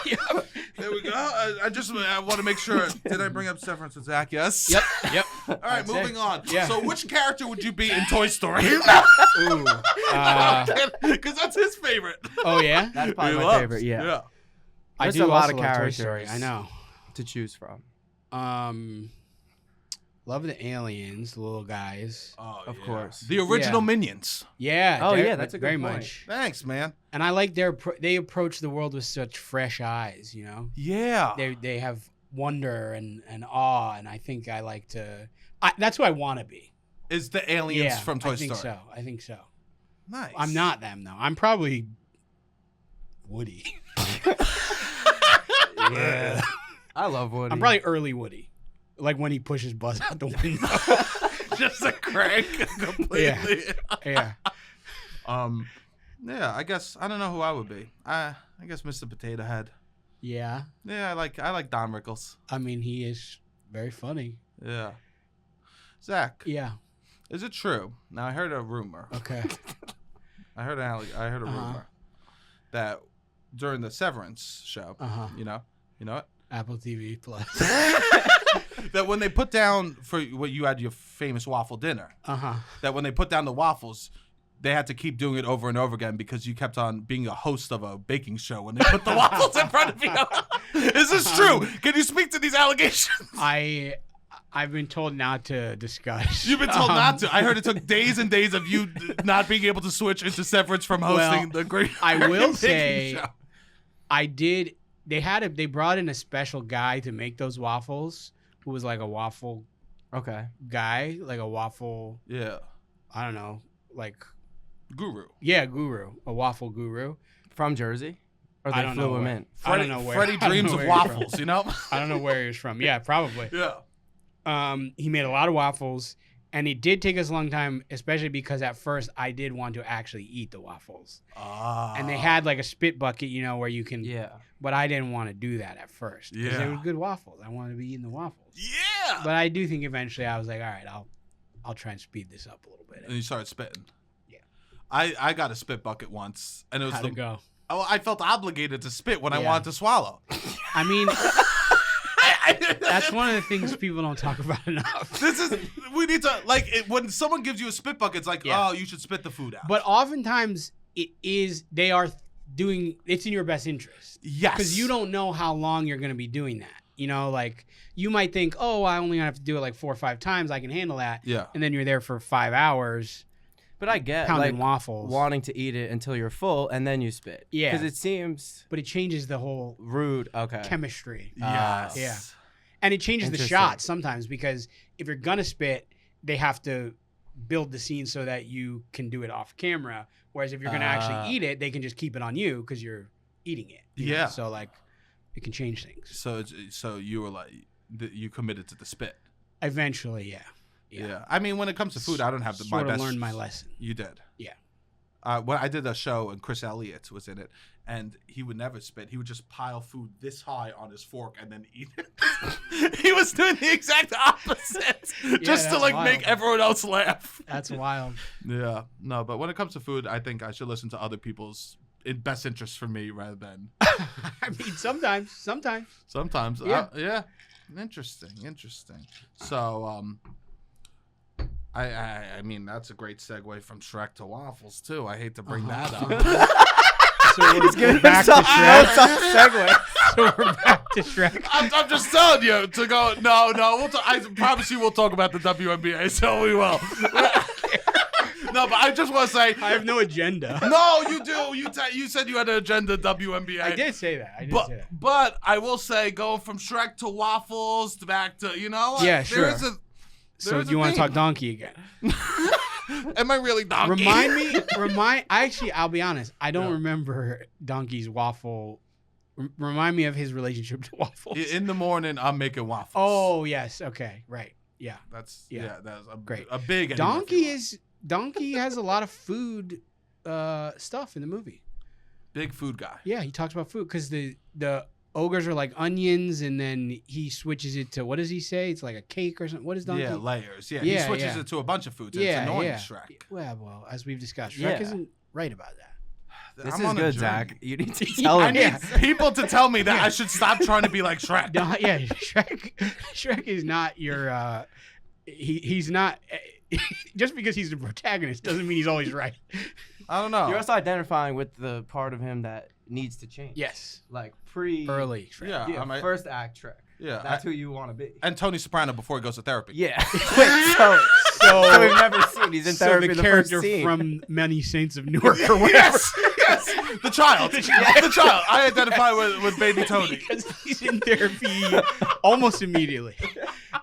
Yep. There we go. I want to make sure. Did I bring up Severance with Zach? Yes. Yep. All right, moving on. Yeah. So, which character would you be in Toy Story? Ooh. Because that's his favorite. Oh yeah. That's probably He my loves. favorite. Yeah. I There's do a lot also of love Toy characters. Story. I know. To choose from. Love the aliens, the little guys. Oh, Of yeah. course. The original Yeah. Minions. Yeah. Oh, they're- yeah, that's a good very point. much. Thanks, man. And I like they approach the world with such fresh eyes. Yeah. They have wonder and awe, and I think I like to. That's who I want to be. Is the aliens Yeah, from Toy I think Story? so. I think so. Nice. I'm not them though. I'm probably Woody. Yeah. I love Woody. I'm probably early Woody, like when he pushes Buzz out the window. Just a crank completely. Yeah. Yeah, I guess I don't know who I would be. I guess Mr. Potato Head. Yeah. Yeah, I like Don Rickles. I mean, he is very funny. Yeah. Zach, Yeah. is it true? Now I heard a rumor. Okay. I heard a rumor that during the Severance show, you know what? Apple TV Plus. That when they put down for what you had your famous waffle dinner, that when they put down the waffles, they had to keep doing it over and over again because you kept on being a host of a baking show when they put the waffles in front of you. Is this true? Can you speak to these allegations? I've been told not to discuss. You've been told not to. I heard it took days and days of you not being able to switch into Severance from hosting the great. I will say, show. I did. They brought in a special guy to make those waffles, who was like a waffle guy, like a waffle. Yeah. I don't know, like guru. Yeah, guru, a waffle guru from Jersey. Or they I don't know flew him where. in. I don't know where. Freddie dreams of waffles, you know? I don't know where he was from. Yeah, probably. Yeah. He made a lot of waffles, and it did take us a long time, especially because at first I did want to actually eat the waffles. And they had like a spit bucket, you know, where you can. Yeah. But I didn't want to do that at first. Because they were good waffles. I wanted to be eating the waffles. Yeah. But I do think eventually I was like, all right, I'll try and speed this up a little bit. And you started spitting. Yeah. I got a spit bucket once, and it was How'd it go? Oh, I felt obligated to spit when I wanted to swallow. I mean, that's one of the things people don't talk about enough. We need to, like, when someone gives you a spit bucket, it's like, oh, you should spit the food out. But oftentimes they are doing, it's in your best interest. Yes. Because you don't know how long you're going to be doing that. You know, like, you might think, oh, I only have to do it like 4 or 5 times. I can handle that. Yeah. And then you're there for 5 hours. But I get pounding like waffles, wanting to eat it until you're full and then you spit. Yeah. Because it seems. But it changes the whole rude. Okay. chemistry. Yes. Yeah. And it changes the shots sometimes because if you're going to spit, they have to build the scene so that you can do it off camera. Whereas if you're going to actually eat it, they can just keep it on you because you're eating it. You know? So, like, it can change things. So you were like, you committed to the spit. Eventually, yeah. Yeah. I mean, when it comes to food, I don't have my best. Learned my lesson. You did. Yeah. When I did a show and Chris Elliott was in it, and he would never spit. He would just pile food this high on his fork and then eat it. He was doing the exact opposite, just to like make everyone else laugh. That's wild. Yeah. No, but when it comes to food, I think I should listen to other people's best interests for me rather than. I mean, sometimes. Sometimes. Yeah. Interesting. So, I mean, that's a great segue from Shrek to waffles too. I hate to bring that up. So we're back to Shrek. So we're back to Shrek. I'm just telling you to go. No. I promise you, we'll talk about the WNBA. So we will. No, but I just want to say I have no agenda. No, you do. You said you had an agenda. WNBA. I did say that. But I will say, going from Shrek to waffles to back to Yeah, sure. So do you want to talk donkey again? Am I really donkey? I'll be honest. I don't remember Donkey's waffle. Remind me of his relationship to waffles. In the morning, I'm making waffles. Oh, yes. Okay. Right. Yeah. That's great. A big Donkey has a lot of food stuff in the movie. Big food guy. Yeah, he talks about food because the ogres are like onions, and then he switches it to, what does he say? It's like a cake or something. What is Donkey? Yeah, layers. Yeah, he switches it to a bunch of foods. It's annoying, Shrek. Well, as we've discussed, Shrek isn't right about that. This is good, Zach. You need to tell him. I need people to tell me that I should stop trying to be like Shrek. Shrek is not your. He's not. Just because he's the protagonist doesn't mean he's always right. I don't know. You're also identifying with the part of him that needs to change. Yes. Like early Shrek. Yeah, first act Shrek. Yeah. That's who you want to be. And Tony Soprano before he goes to therapy. Yeah. Wait, so we've never seen. He's in therapy the the character first scene. from Many Saints of Newark or whatever. Yes. The child. The child. I identify with baby Tony. Because he's in therapy almost immediately.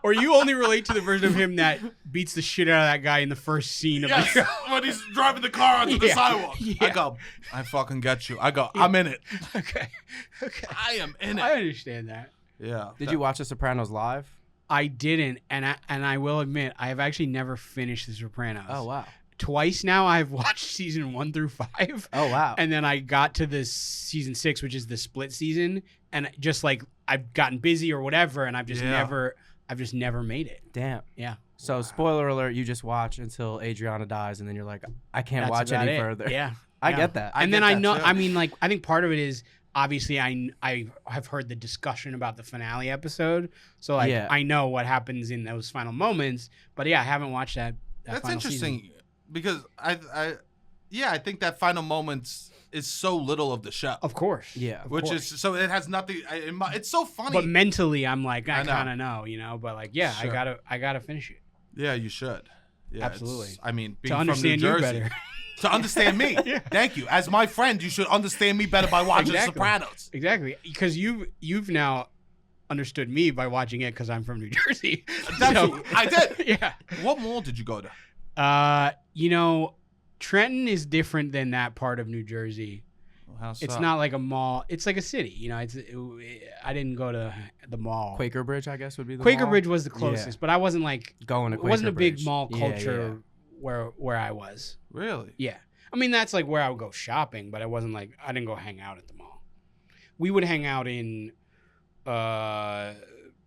Or you only relate to the version of him that beats the shit out of that guy in the first scene of the show. When he's driving the car onto the sidewalk. Yeah. I go, I fucking get you. I go, I'm in it. Okay. I am in it. I understand that. Yeah. Did you watch The Sopranos live? I didn't, and I will admit I have actually never finished The Sopranos. Oh wow. Twice now I've watched season 1 through 5. Oh wow. And then I got to this season 6, which is the split season, and just like I've gotten busy or whatever, and I've just never made it. Damn. Yeah. So spoiler alert, you just watch until Adriana dies, and then you're like, I can't watch any further. Yeah. I get that. And then I know, I mean, like, I think part of it is obviously I have heard the discussion about the finale episode, so like I know what happens in those final moments. But yeah, I haven't watched that. That's final interesting season. because I think that final moment is so little of the show. Of course. Yeah. Which is so it has nothing. It's so funny. But mentally, I'm like I know. kind of know, But like, yeah, Sure. I gotta finish it. Yeah, you should. Yeah, Absolutely. I mean, being To understand from New you Jersey, better. to understand me. Thank you. As my friend, you should understand me better by watching Exactly. The Sopranos. Exactly, because you've now understood me by watching it because I'm from New Jersey. That's I did. Yeah. What mall did you go to? Trenton is different than that part of New Jersey. How so? It's not like a mall. It's like a city. I didn't go to the mall. Quaker Bridge, I guess, would be the Quaker mall. Bridge was the closest, but I wasn't like Going to it Quaker wasn't a big Bridge. mall Yeah, culture where I was. Really? Yeah. I mean, that's like where I would go shopping, but I wasn't like I didn't go hang out at the mall. We would hang out in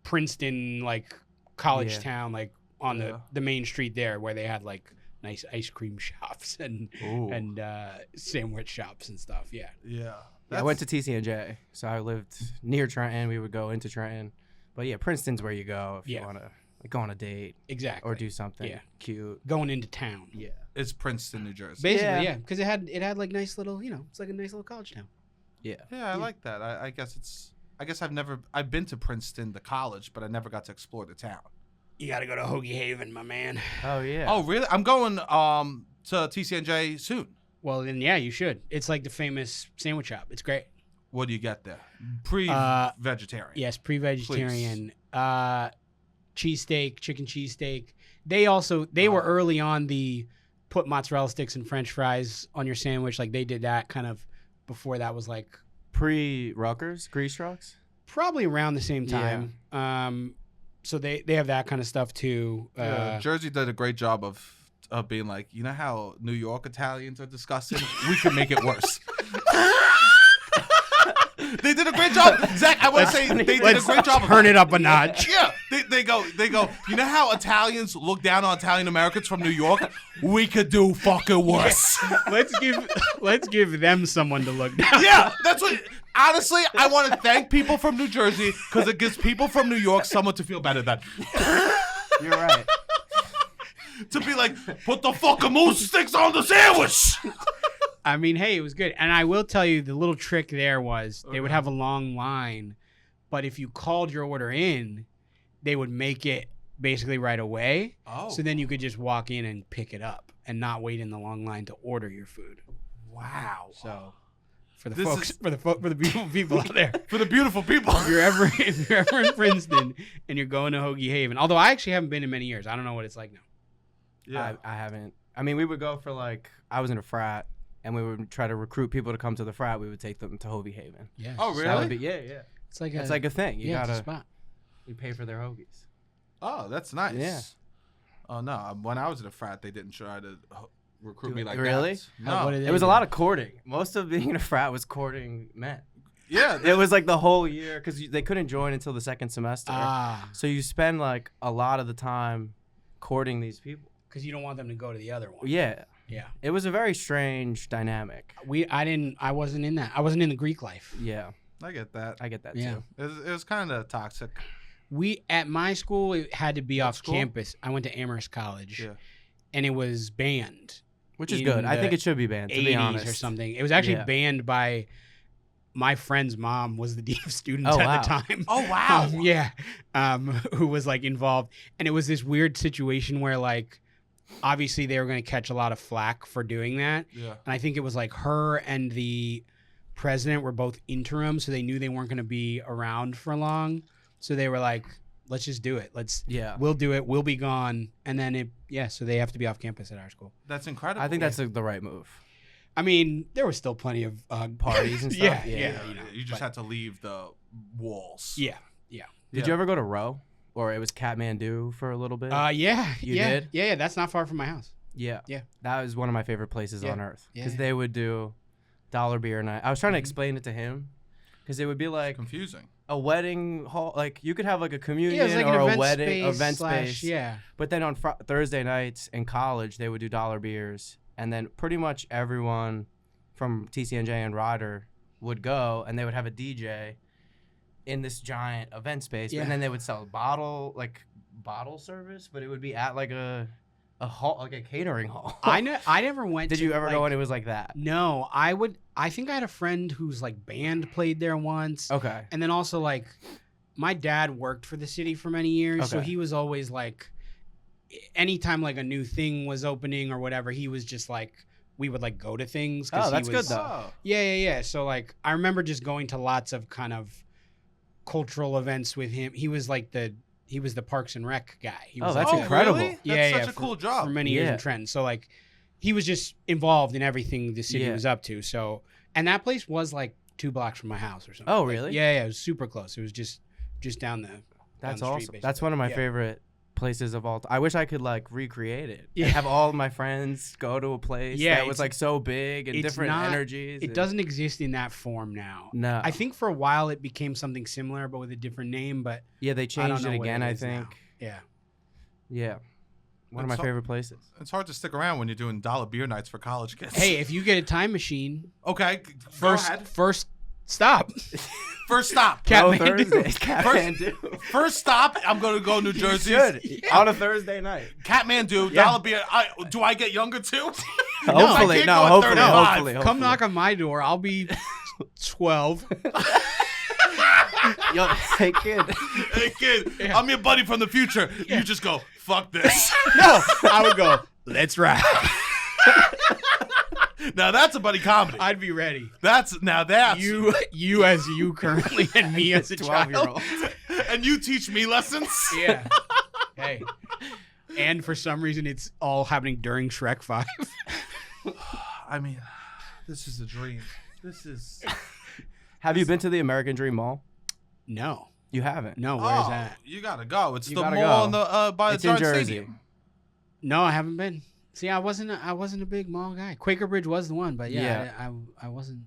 Princeton, like college town, like on the main street there where they had like nice ice cream shops and sandwich shops and stuff. Yeah. Yeah. I went to TCNJ, so I lived near Trenton. We would go into Trenton, but yeah, Princeton's where you go if you want to go on a date, Exactly. or do something cute. Going into town. Yeah, It's Princeton, New Jersey. Basically, yeah, because it had like nice little, it's like a nice little college town. yeah. Yeah, I like that. I guess I've been to Princeton, the college, but I never got to explore the town. You got to go to Hoagie Haven, my man. Oh yeah. Oh, really? I'm going to TCNJ soon. Well, then yeah, you should. It's like the famous sandwich shop. It's great. What do you get there? Pre-vegetarian. Yes, pre-vegetarian. Cheesesteak, chicken cheesesteak. They were early on the put mozzarella sticks and French fries on your sandwich. Like they did that kind of before that was like Pre-Ruckers, Grease Trucks. probably around the same time. So they have that kind of stuff too. Jersey did a great job of being like, you know how New York Italians are disgusting? We can make it worse. They did a great job. Zach, I want to say they did a great job. Turn it up a notch. Yeah, they go. You know how Italians look down on Italian Americans from New York? We could do fucking worse. Let's give them someone to look down. Yeah, that's what. Honestly, I want to thank people from New Jersey because it gives people from New York someone to feel better than. You're right. To be like, put the fucking moose sticks on the sandwich. I mean, hey, it was good. And I will tell you, the little trick there was they would have a long line, but if you called your order in, they would make it basically right away. Oh. So then you could just walk in and pick it up and not wait in the long line to order your food. Wow. So for the This folks, is- for the beautiful people out there, For the beautiful people. if you're ever in Princeton and you're going to Hoagie Haven, although I actually haven't been in many years, I don't know what it's like now. Yeah. I haven't. I mean, we would go for I was in a frat, and we would try to recruit people to come to the frat. We would take them to Hoagie Haven. Yeah. Oh, That would really? be, yeah. It's like It's like a thing. You it's a gotta spot. you pay for their hoagies. Oh, that's nice. Yeah. Oh no, when I was in a frat, they didn't try to recruit me like Really? that. No. What did It they was a do? lot of courting. Most of being in a frat was courting men. Yeah. It was like the whole year because they couldn't join until the second semester. Ah, So you spend like a lot of the time courting these people. because you don't want them to go to the other one. Yeah. Yeah. It was a very strange dynamic. I wasn't in that. I wasn't in the Greek life. Yeah. I get that. I get that Yeah. too. It was kind of toxic. At my school, it had to be off school? campus. I went to Amherst College, Yeah. and it was banned. Which is in good. I the think it should be banned, to be 80s honest. or something. It was actually Yeah. banned by my friend's mom. Was the dean of students Oh, at wow. the time. Oh wow. Yeah. Who was like involved, and it was this weird situation where like, obviously they were going to catch a lot of flack for doing that, Yeah. and I think it was like her and the president were both interim, so they knew they weren't going to be around for long, so they were like, let's just do it. Yeah. We'll do it. We'll be gone. And then so they have to be off campus at our school. That's incredible. I think that's the right move. I mean, there was still plenty of Parties and Yeah, stuff? yeah. Yeah. You know, you just but- had to leave the walls. Yeah. Did you ever go to Row? or it was Kathmandu for a little bit. Yeah. You yeah. did? Yeah, that's not far from my house. Yeah. Yeah. That was one of my favorite places Yeah. on earth because Yeah. they would do dollar beer night. I was trying to explain it to him because it would be like Confusing. a wedding hall. Like you could have like a communion Yeah, it was like or an a event wedding space event slash, space. Yeah. But then on Thursday nights in college, they would do dollar beers. And then pretty much everyone from TCNJ and Ryder would go and they would have a DJ in this giant event space. Yeah. And then they would sell bottle service, but it would be at like a hall, like a catering hall. I never went. Did to, you ever like, go when it was like that? No, I think I had a friend whose like band played there once. Okay. And then also like my dad worked for the city for many years, so Okay. he was always like anytime like a new thing was opening or whatever, he was just like we would like go to things. Oh, that's he was, good though. Yeah. So like I remember just going to lots of kind of cultural events with him. He was the Parks and Rec guy. He was that's like, incredible. Really? Yeah, That's yeah, such a cool job. for many years Yeah. in Trenton. So like he was just involved in everything the city Yeah. was up to. So and that place was like 2 blocks from my house or something. Oh, Like, really? yeah, it was super close. It was just down the That's the street, awesome. That's basically. one of my Yeah. favorite places of all time. I wish I could like recreate it. Yeah. And have all of my friends go to a place Yeah, that was it's- like so big and it's different not- energies. It and- doesn't exist in that form now. No. I think for a while it became something similar but with a different name, but Yeah, they I don't changed know it what again, it I is now. think. Yeah. Yeah. One of my It's favorite places. It's hard to stick around when you're doing dollar beer nights for college kids. Hey, if you get a time machine, Okay. first Go ahead. stop. First stop. Kathmandu. Thursdays, Kathmandu. First stop. I'm going to go New Jersey. Should. On a Thursday night. Kathmandu, Yeah. dollar beer. Do I get younger too? Hopefully, can't no, go at hopefully, 35. hopefully. Come knock on my door. I'll be 12. Yo, hey, kid. Hey kid, I'm your buddy from the future. You just go, fuck this. No, I would go, let's ride. Now that's a buddy comedy. I'd be ready. That's You as you currently and me as a 12-year-old. child. and you teach me lessons. Yeah. Hey. And for some reason, it's all happening during Shrek 5. I mean, this is a dream. This is. Have you been to the American Dream Mall? No. You haven't. No, where's that? You gotta go. It's You the gotta mall go. on the by It's the in Giant Jersey. Stadium. No, I haven't been. See, I wasn't a big mall guy. Quaker Bridge was the one, but Yeah. I wasn't.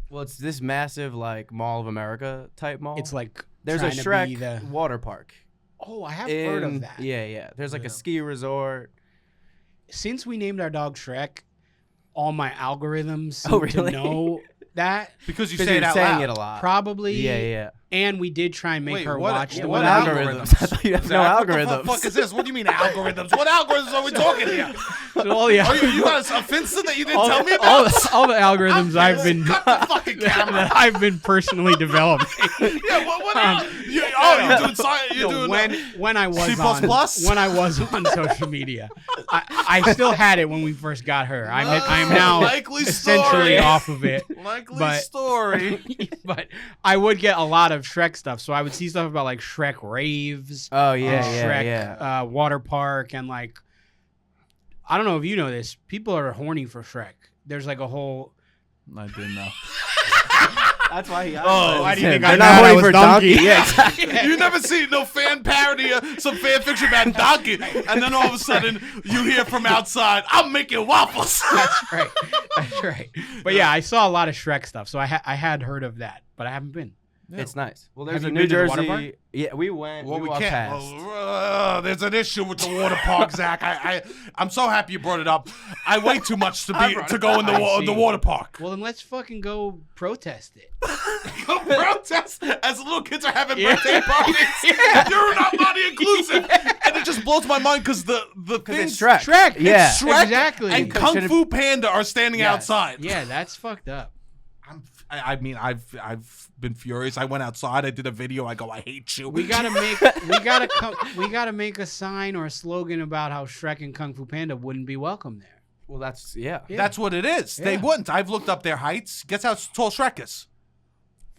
Well, it's this massive like Mall of America type mall. It's like there's a trying to be Shrek the. water park. Oh, I have heard of in- that. Yeah. There's like Yeah. a ski resort. Since we named our dog Shrek, all my algorithms seem Oh, really? to know that. Because you Because say it you're out saying loud. it a lot. Probably. Yeah. And we did try and make Wait, her what- watch yeah, the what one. algorithms? I thought you have no Zach, what the algorithms. fuck is this? What do you mean algorithms? What algorithms are we talking here? So all the You got a Finsta that you didn't all, tell me all, about? all the algorithms I've been Cut the fucking camera. that I've been personally developing. Yeah, what you're doing science. You're No, doing when I was C++? on social media, I still had it when we first got her. I'm now likely essentially story. off of it. Likely But- story. But I would get a lot of Shrek stuff, so I would see stuff about like Shrek raves, Oh yeah, Shrek water park, and like I don't know if you know this. People are horny for Shrek. There's like a whole. I didn't know. That's why he. Oh, why do you think They're I not know I waiting was for Donkey? Donkey. Yeah, exactly. You never see no fan parody of some fan fiction about Donkey, and then all of a sudden you hear from outside, "I'm making waffles." That's right. That's right. But yeah, I saw a lot of Shrek stuff, so I had heard of that, but I haven't been. It's nice. Well, there's Have a you New been to the water Jersey. park? Yeah, we went. Well, we walked can't. past. There's an issue with the water park, Zach. I'm so happy you brought it up. I weigh too much to go in I the see. water park. Well, then let's fucking go protest it. Go protest as little kids are having Yeah. birthday parties. Yeah. You're not body inclusive, and it just blows my mind because the things it's Shrek. Shrek. Yeah. Shrek Exactly. and Kung Should've- Fu Panda are standing Yes. outside. Yeah, that's fucked up. I mean, I've been furious. I went outside. I did a video. I go, I hate you. We gotta make a sign or a slogan about how Shrek and Kung Fu Panda wouldn't be welcome there. Well, that's yeah. That's what it is. They Yeah. wouldn't. I've looked up their heights. Guess how tall Shrek is?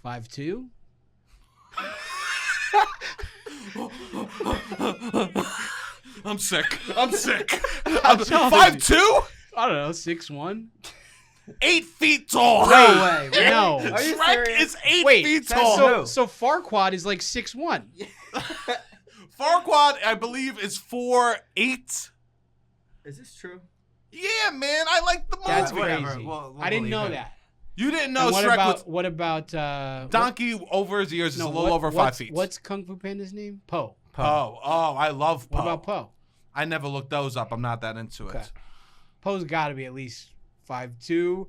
5'2". I'm sick. I'm sick. How tall is 5'2", I don't know, 6'1". 8 feet tall. No way. No. Are you Shrek serious? is 8 Wait, feet that's tall. so- So Farquaad is like 6'1". Farquaad, I believe, is 4'8". Is this true? Yeah, man, I like the movie. That's Whatever. crazy. We'll I didn't believe know it. that. You didn't know And what Shrek about was what about donkey over his ears is a little over 5 feet. What's Kung Fu Panda's name? Po. Poe? Oh, I love Poe. What about Po? I never looked those up. I'm not that into Okay. it. Po's got to be at least 5'2".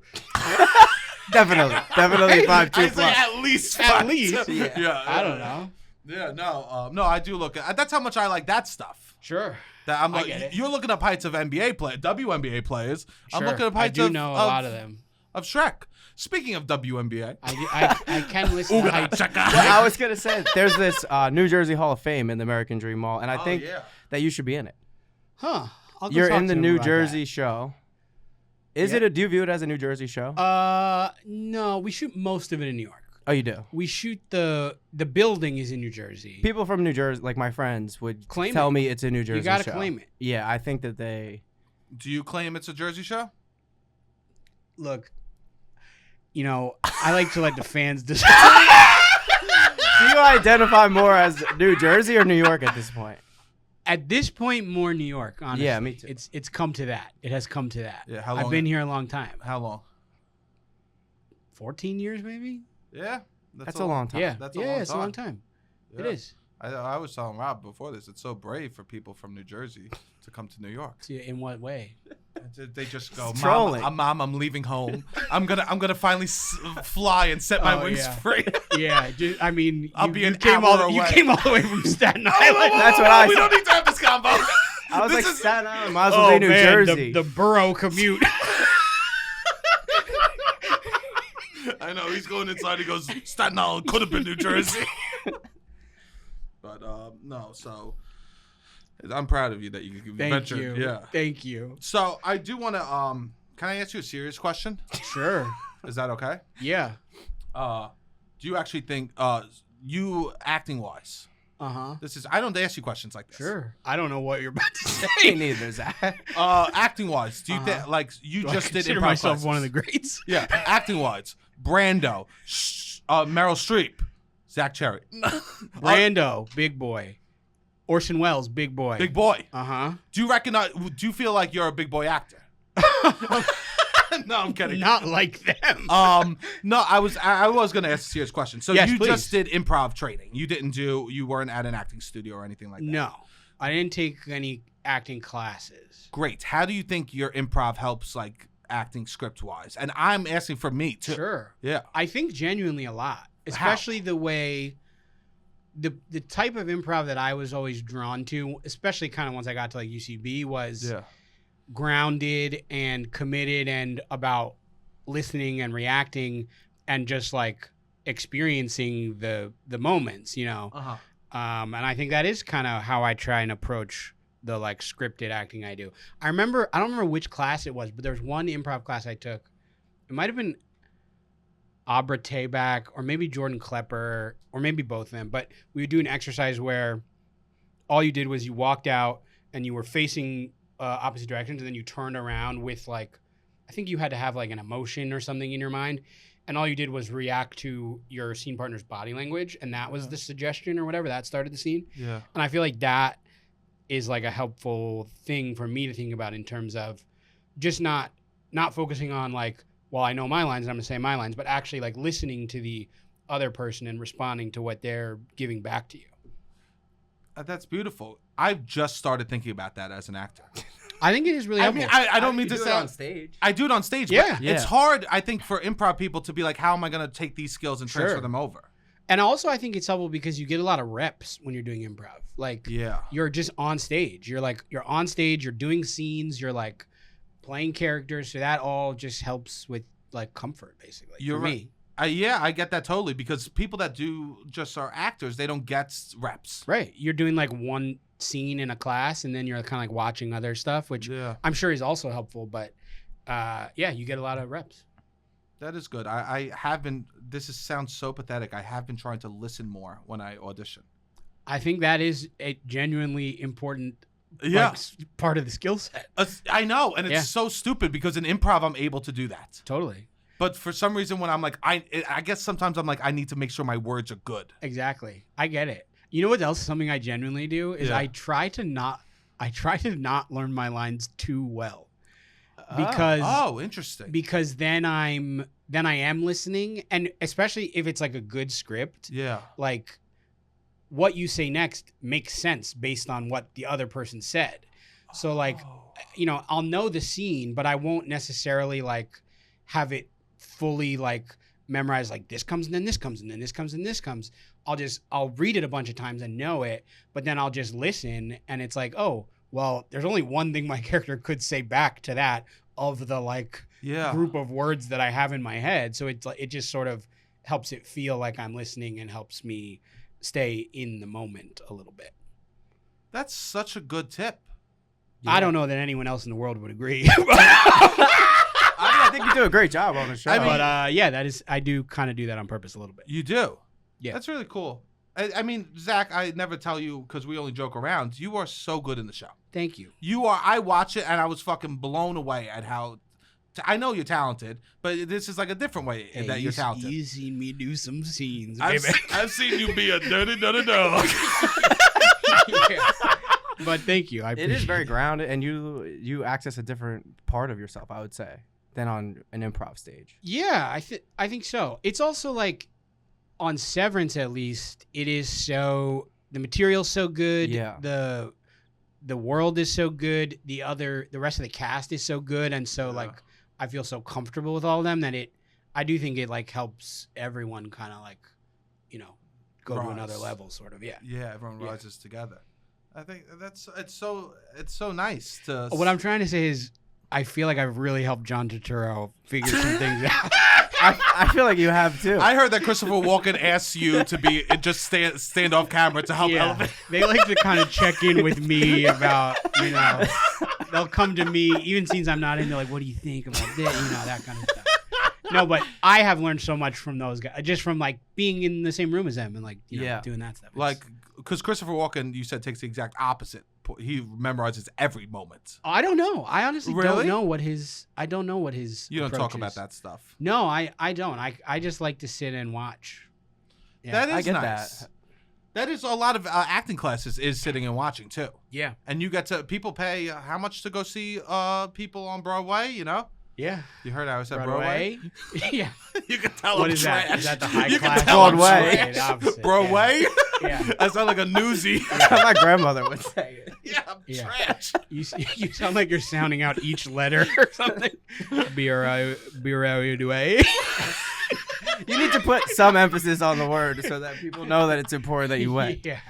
Definitely 5'2" I'd say plus. at least At 5'2". least. Yeah. I don't know. Yeah, no, I do look at. That's how much I like that stuff. Sure. That I'm I like, get it. you're looking up heights of WNBA players. I'm Sure. looking up I heights do of, know a lot of them. of Shrek. Speaking of WNBA, I can listen to heights. Well, I was gonna say there's this New Jersey Hall of Fame in the American Dream Mall, and I think that you should be in it. Huh. I'll go You're talk in to the him New about Jersey show. Is Yeah. it do you view it as a New Jersey show? that. No, we shoot most of it in New York. Oh, you do. We shoot the building is in New Jersey. People from New Jersey, like my friends, would Claim tell it. me it's a New Jersey You got to show. claim it. Yeah, I think that they. do you claim it's a Jersey show? Look, I like to let the fans decide. Do you identify more as New Jersey or New York at this point? At this point, more New York, honestly. Yeah, me too. It's come to that. It has come to that. Yeah, how long? I've been here a long time. How long? 14 years, maybe? Yeah, That's a long time. Yeah. That's a yeah, long it's a long time. Yeah. It is. I was telling Rob before this. It's so brave for people from New Jersey to come to New York. In what way? They just go, Trolling. Mom, I'm leaving home. I'm gonna finally fly and set my Oh, wings yeah. free. Yeah, I mean, I'll you, be you an came hour all you away. came all the way from Staten Island. That's what I We said. don't need to have this combo. I was This like, is- Staten Island, might as well be New Jersey. The borough commute. I know he's going inside. He goes, Staten Island could have been New Jersey. But no, so I'm proud of you that you Thank ventured. you. Yeah. Thank you. So I do want to. Can I ask you a serious question? Sure. Is that okay? Yeah. Do you actually think you acting wise? Uh-huh. This is. I don't ask you questions like this. Sure. I don't know what you're about to say. Me neither, Zach. Acting wise, do you think like you Do I just did consider improv myself classes? one of the greats? Yeah, acting wise, Brando, Meryl Streep, Zach Cherry, Brando, big boy. Orson Welles, big boy. big boy. Uh-huh. Do you recognize? Do you feel like you're a big boy actor? No, I'm kidding. Not like them. No, I was gonna ask a serious question. So Yes, you please. just did improv training. You weren't at an acting studio or anything like that. No. I didn't take any acting classes. Great. How do you think your improv helps like acting script wise? And I'm asking for me too. Sure. Yeah. I think genuinely a lot, especially the way the type of improv that I was always drawn to, especially kind of once I got to like UCB, was grounded and committed and about listening and reacting and just like experiencing the moments, Uh-huh. And I think that is kind of how I try and approach the like scripted acting I do. I don't remember which class it was, but there was one improv class I took. It might have been Abra Tabak or maybe Jordan Klepper or maybe both of them. But we would do an exercise where all you did was you walked out and you were facing opposite directions, and then you turned around with like, I think you had to have like an emotion or something in your mind. And all you did was react to your scene partner's body language. And that was the suggestion or whatever that started the scene. Yeah. And I feel like that is like a helpful thing for me to think about in terms of just not focusing on like, well, I know my lines and I'm gonna say my lines, but actually like listening to the other person and responding to what they're giving back to you. That's beautiful. I've just started thinking about that as an actor. I think it is really I helpful. mean, I don't mean to do it sound on stage. I do it on stage, Yeah. but it's hard, I think, for improv people to be like, how am I going to take these skills and transfer Sure. them over? And also I think it's helpful because you get a lot of reps when you're doing improv. Like Yeah. you're just on stage. You're on stage, you're doing scenes, you're like playing characters. So that all just helps with like comfort basically. You're for right. me. Yeah, I get that totally because people that do just are actors, they don't get reps. Right. You're doing like one scene in a class and then you're kind of like watching other stuff, which Yeah. I'm sure is also helpful. But yeah, you get a lot of reps. That is good. I have been, sounds so pathetic. I have been trying to listen more when I audition. I think that is a genuinely important Yeah. like, part of the skill set. I know. And it's Yeah. so stupid because in improv, I'm able to do that. Totally. But for some reason, when I'm like, I guess sometimes I'm like, I need to make sure my words are good. Exactly. I get it. You know what else? Something I genuinely do is Yeah. I try to not learn my lines too well. Because interesting. because then I am listening, and especially if it's like a good script, Yeah. like what you say next makes sense based on what the other person said. So like, you know, I'll know the scene, but I won't necessarily like have it fully like memorized, like this comes and then this comes and then this comes and this comes. I'll read it a bunch of times and know it, but then I'll just listen and it's like, oh, well, there's only one thing my character could say back to that of the like group of words that I have in my head. So it just sort of helps it feel like I'm listening and helps me stay in the moment a little bit. That's such a good tip. I don't know that anyone else in the world would agree. I think you do a great job on the show. I mean- but I do kind of do that on purpose a little bit. You do. Yeah. That's really cool. I mean, Zach, I never tell you because we only joke around. You are so good in the show. Thank you. You are. I watch it and I was fucking blown away at how. I know you're talented, but this is like a different way that you're talented. You've seen me do some scenes, I've baby. I've seen you be a dirty dog. Yeah. But thank you. I it is appreciate very grounded, and you access a different part of yourself, I would say, than on an improv stage. Yeah, I think so. It's also like on Severance, at least, it is so the material's so good. Yeah. The world is so good. The rest of the cast is so good, and so like I feel so comfortable with all of them that I do think it like helps everyone kind of like, you know, go to another level, sort of. Yeah. Yeah, everyone rises together. I think it's so nice to. What I'm trying to say is, I feel like I've really helped John Turturro figure some things out. I feel like you have too. I heard that Christopher Walken asks you to be just stand off camera to help elevate. They like to kind of check in with me about, you know, they'll come to me, even scenes I'm not in, they're like, what do you think about this? You know, that kind of stuff. No, but I have learned so much from those guys, just from like being in the same room as them and like, you know, doing that stuff. Like, because Christopher Walken, you said, takes the exact opposite. He memorizes every moment. I don't know. I honestly Really? don't know what his. I don't know what his. You don't approach talk about is. that stuff. No, I don't. I just like to sit and watch. Yeah. That is I get nice. that. That is a lot of acting classes is sitting and watching too. Yeah. And you get to people pay how much to go see people on Broadway? You know. Yeah. You heard how I said Broadway. Yeah. You can tell What I'm is trash. that? Is that the high You can class? tell I'm Broadway. trash. Opposite, Broadway. Yeah. I sound like a newsie. My grandmother would say it. Yeah, I'm Yeah. trash. You sound like you're sounding out each letter or something. Broadway. You need to put some emphasis on the word so that people know that it's important that you went. Yeah.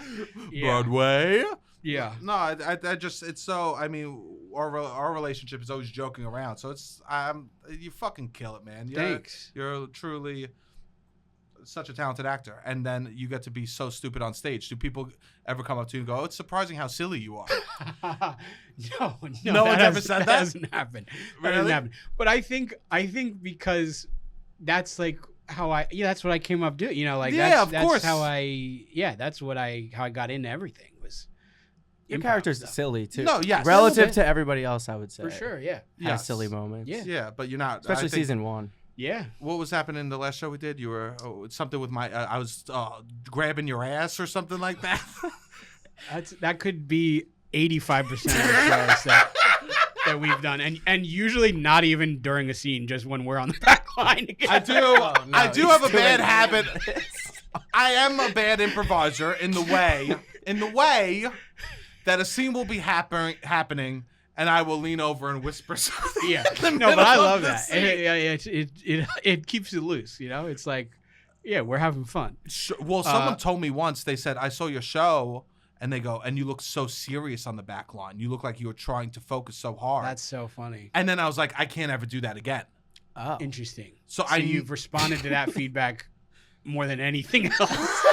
Broadway. Yeah. No, I just it's so. I mean, our relationship is always joking around. So it's you fucking kill it, man. Thanks. You're truly such a talented actor, and then you get to be so stupid on stage. Do people ever come up to you and go, "Oh, it's surprising how silly you are"? No No one's ever said that? hasn't happened. That Really? hasn't happened. But I think because that's like how that's what I came up doing. You know, like Yeah, of that's course. how that's how I got into everything was Your improv character's stuff. silly too. No, yes. Relative to everybody else, I would say. For sure. Yeah. Has Yes. silly moments. Yeah. Yeah, but you're not. Especially I think- season 1. Yeah. What was happening in the last show we did? You were something with my. I was grabbing your ass or something like that. That could be 85% of the shows that we've done, and usually not even during a scene, just when we're on the back line. I do. I do have a bad habit. I am a bad improviser in the way that a scene will be happening, and I will lean over and whisper something. Yeah. in the No, but I middle of love the that. scene. It keeps it loose. You know, it's like, yeah, we're having fun. Well, someone told me once. They said, "I saw your show." And they go, and you look so serious on the back line. You look like you were trying to focus so hard. That's so funny. And then I was like, I can't ever do that again. Oh. Interesting. So you've responded to that feedback more than anything else.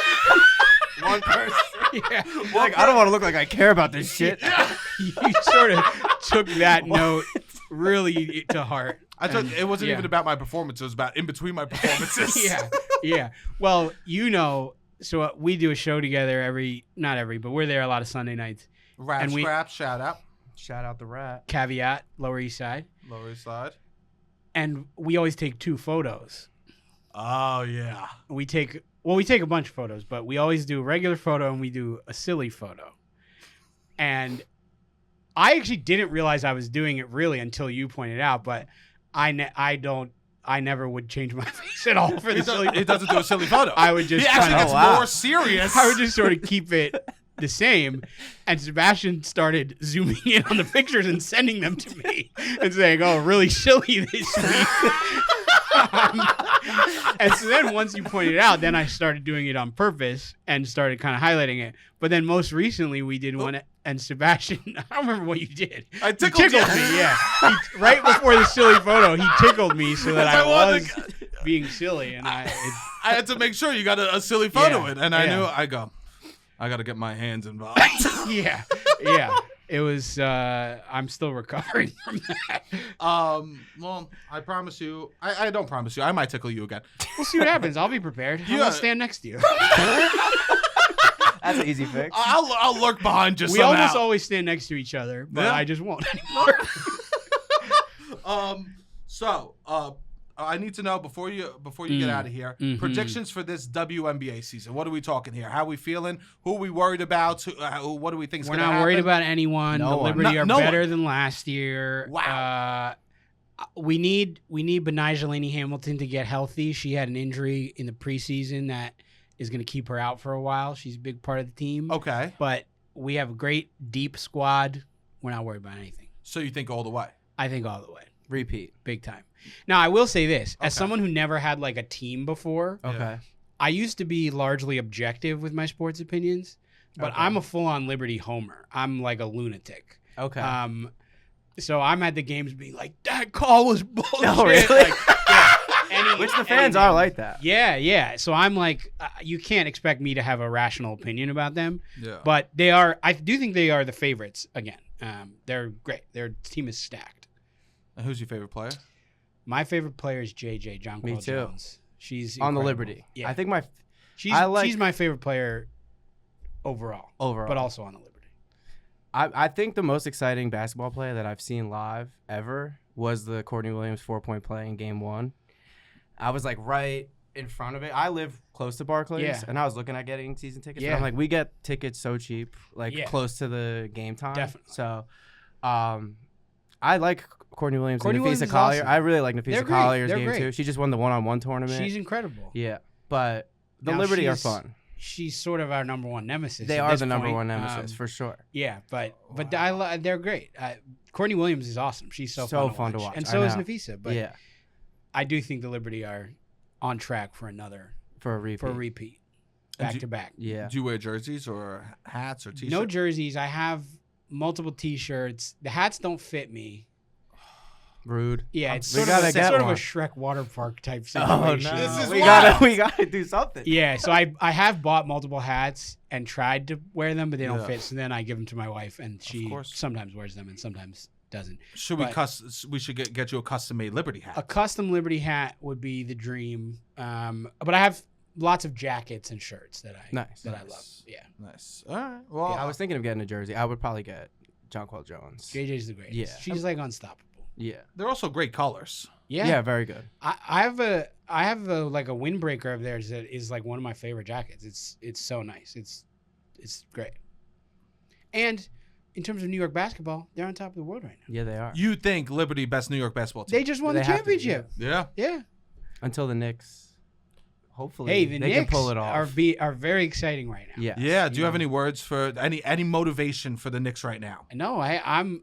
One person. Yeah. Like, I don't want to look like I care about this shit. You sort of took that note really to heart. I thought And, it wasn't yeah. even about my performance. It was about in between my performances. Yeah. Well, so we do a show together but we're there a lot of Sunday nights. Rap And we- Scrap, shout out. Shout out the rat. Caveat, Lower East Side. Lower East Side. And we always take 2 photos. Oh, yeah. We take well, we take a bunch of photos, but we always do a regular photo and we do a silly photo. And I actually didn't realize I was doing it really until you pointed out, but I never would change my face at all for the silly photo. He doesn't do a silly photo. I would just he actually kinda- gets more serious. I would just sort of keep it the same. And Sebastian started zooming in on the pictures and sending them to me and saying, "Oh, really silly this week." And so then once you pointed it out, then I started doing it on purpose and started kind of highlighting it. But then most recently we did one, and Sebastian, I don't remember what you did. I tickled you. me, yeah. Right before the silly photo, he tickled me so that I was being silly, and I had to make sure you got a silly photo in, and I yeah. knew I got to get my hands involved. yeah. It was. I'm still recovering from that. Well, I promise you. I don't promise you. I might tickle you again. We'll see what happens. I'll be prepared. Yeah. I'll stand next to you. That's an easy fix. I'll lurk behind you We somehow. almost always stand next to each other, but Yeah. I just won't anymore. So, I need to know before you get out of here, predictions for this WNBA season. What are we talking here? How are we feeling? Who are we worried about? What do we think is We're going to not happen? worried about anyone. No the one. Liberty No- are no better one. than last year. Wow. We need Benijah Laney Hamilton to get healthy. She had an injury in the preseason that is going to keep her out for a while. She's a big part of the team. Okay. But we have a great deep squad. We're not worried about anything. So you think all the way? I think all the way. Repeat. Big time. Now, I will say this. As Okay. someone who never had like a team before, Okay. I used to be largely objective with my sports opinions, but Okay. I'm a full-on Liberty homer. I'm like a lunatic. Okay. So I'm at the games being like, that call was bullshit. No, really? Like, yeah, Which the fans any- are like that. Yeah. So I'm like, you can't expect me to have a rational opinion about them, Yeah. but they are. I do think they are the favorites again. They're great. Their team is stacked. And who's your favorite player? My favorite player is JJ Me Jonquil too. Jones. She's On the incredible. Liberty. Yeah, I think my she's my favorite player overall, overall. but also on the Liberty. I think the most exciting basketball play that I've seen live ever was the Courtney Williams 4-point play in Game 1. I was like right in front of it. I live close to Barclays, Yeah. and I was looking at getting season tickets. And Yeah. I'm like, we get tickets so cheap, like Yeah. close to the game time. Definitely. So, I like Courtney Williams Courtney and Williams Nafisa is Collier. awesome. I really like They're Nafisa great. Collier's They're game great. too. She just won the one-on-one tournament. She's incredible. Yeah, but the Now Liberty are she's- fun. She's sort of our number one nemesis. They at are this the number point. one nemesis for sure. Yeah, but they're great. Courtney Williams is awesome. She's so fun to watch. And I so is know. Nafisa. But Yeah, I do think the Liberty are on track for for a repeat. And back do- to back. Yeah. Do you wear jerseys or hats or t-shirts? No jerseys. I have multiple T-shirts. The hats don't fit me. Rude. Yeah, it's We sort, gotta of, get it's sort of one. a Shrek water park type Oh situation. no! This is we wild. gotta do something. Yeah, so I have bought multiple hats and tried to wear them, but they don't Yeah. fit. So then I give them to my wife, and she course. sometimes wears them and sometimes doesn't. Should we should get you a custom-made Liberty hat? A custom Liberty hat would be the dream. But I have lots of jackets and shirts that I Nice. I love. Yeah, Nice. All right. Well, Yeah, I was thinking of getting a jersey. I would probably get Jonquil Jones. JJ's the greatest. Yeah. She's like unstoppable. Yeah. they're also great colors. Yeah, Yeah, very good. I have a like a windbreaker of theirs that is like one of my favorite jackets. It's so nice. It's great. And in terms of New York basketball, they're on top of the world right now. Yeah, they are. You think Liberty best New York basketball team? They just won They the have to be, championship. Yeah. Yeah. Until the Knicks. Hopefully, Hey, the they Knicks can pull it off. are very exciting right now. Yeah. Yeah. Do you have any words for any motivation for the Knicks right now? No, I'm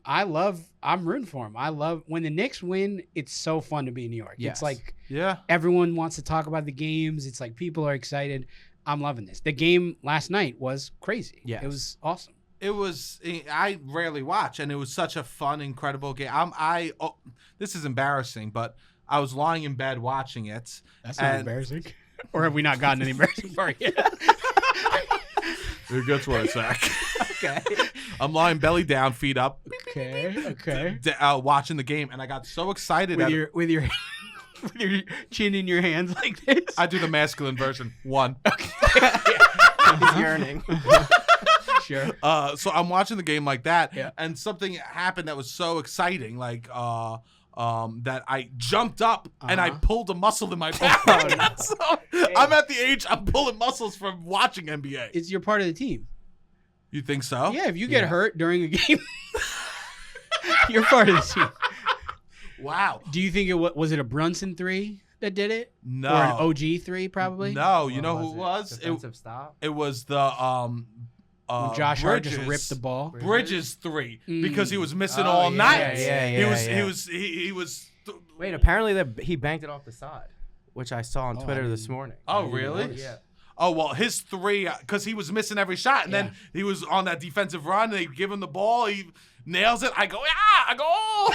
rooting for them. I love when the Knicks win. It's so fun to be in New York. Yes. It's like Yeah. everyone wants to talk about the games. It's like people are excited. I'm loving this. The game last night was crazy. Yes. It was awesome. It was. I rarely watch, and it was such a fun, incredible game. This is embarrassing, but I was lying in bed watching it. That's not embarrassing. Or have we not gotten an embarrassing part yet? It gets worse, Zach. Okay. I'm lying belly down, feet up, Okay. watching the game, and I got so excited. With your with your chin in your hands like this. I do the masculine version. One. He's yearning. Sure. So I'm watching the game like that, Yeah. and something happened that was so exciting, like that I jumped up and I pulled a muscle in my back. Oh, no. So I'm at the age I'm pulling muscles from watching NBA. You're part of the team. You think so? Yeah, if you get hurt during a game, you're part of the team. Wow. Do you think was it a Brunson 3 that did it? No. Or an OG 3 probably? No, you know who it was? Defensive stop. It was the When Josh Hart Bridges. just ripped the ball. Bridges 3 because he was missing Oh, all yeah, night. yeah. He was. Wait, apparently he banked it off the side, which I saw on Twitter this morning. Oh, really? Yeah. Oh, well, his 3, because he was missing every shot, and then he was on that defensive run, and they give him the ball, he nails it, I go, I go, oh!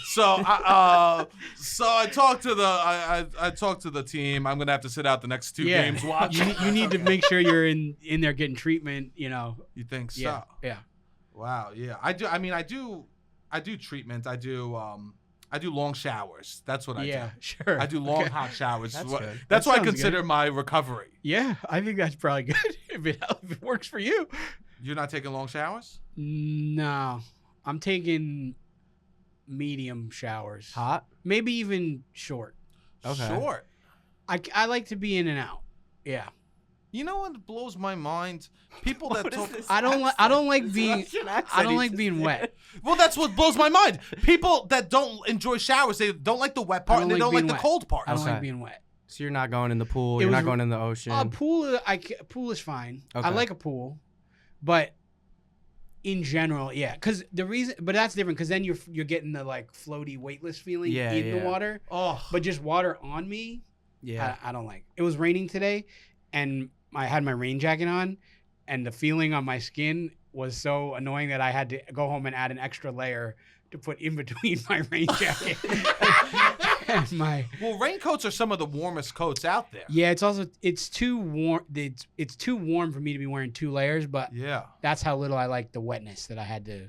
So I talked to I talked to the team. I'm gonna have to sit out the next 2 games watching. You need to make sure you're in there getting treatment, You think so? Yeah. Wow, yeah. I do treatment. I do long showers. That's what I do. Yeah, sure. I do long hot showers. That's good. That's what I sounds consider my recovery. Yeah, I think that's probably good if it works for you. You're not taking long showers? No, I'm taking medium showers. Hot? Maybe even short. Okay. Short. I like to be in and out. Yeah. You know what blows my mind? People that talk. I don't like being wet. Well, that's what blows my mind. People that don't enjoy showers, they don't like the wet part, and they don't like the cold part. I don't Okay. like being wet. So you're not going in the pool. You're not going in the ocean. Pool is fine. Okay. I like a pool, but in general, yeah. But that's different because then you're getting the like floaty, weightless feeling in the water. Oh, But just water on me, Yeah. I don't like. It was raining today, and I had my rain jacket on, and the feeling on my skin was so annoying that I had to go home and add an extra layer to put in between my rain jacket and my. well, raincoats are some of the warmest coats out there. Yeah, it's too warm. It's too warm for me to be wearing 2 layers, but Yeah. that's how little I like the wetness that I had to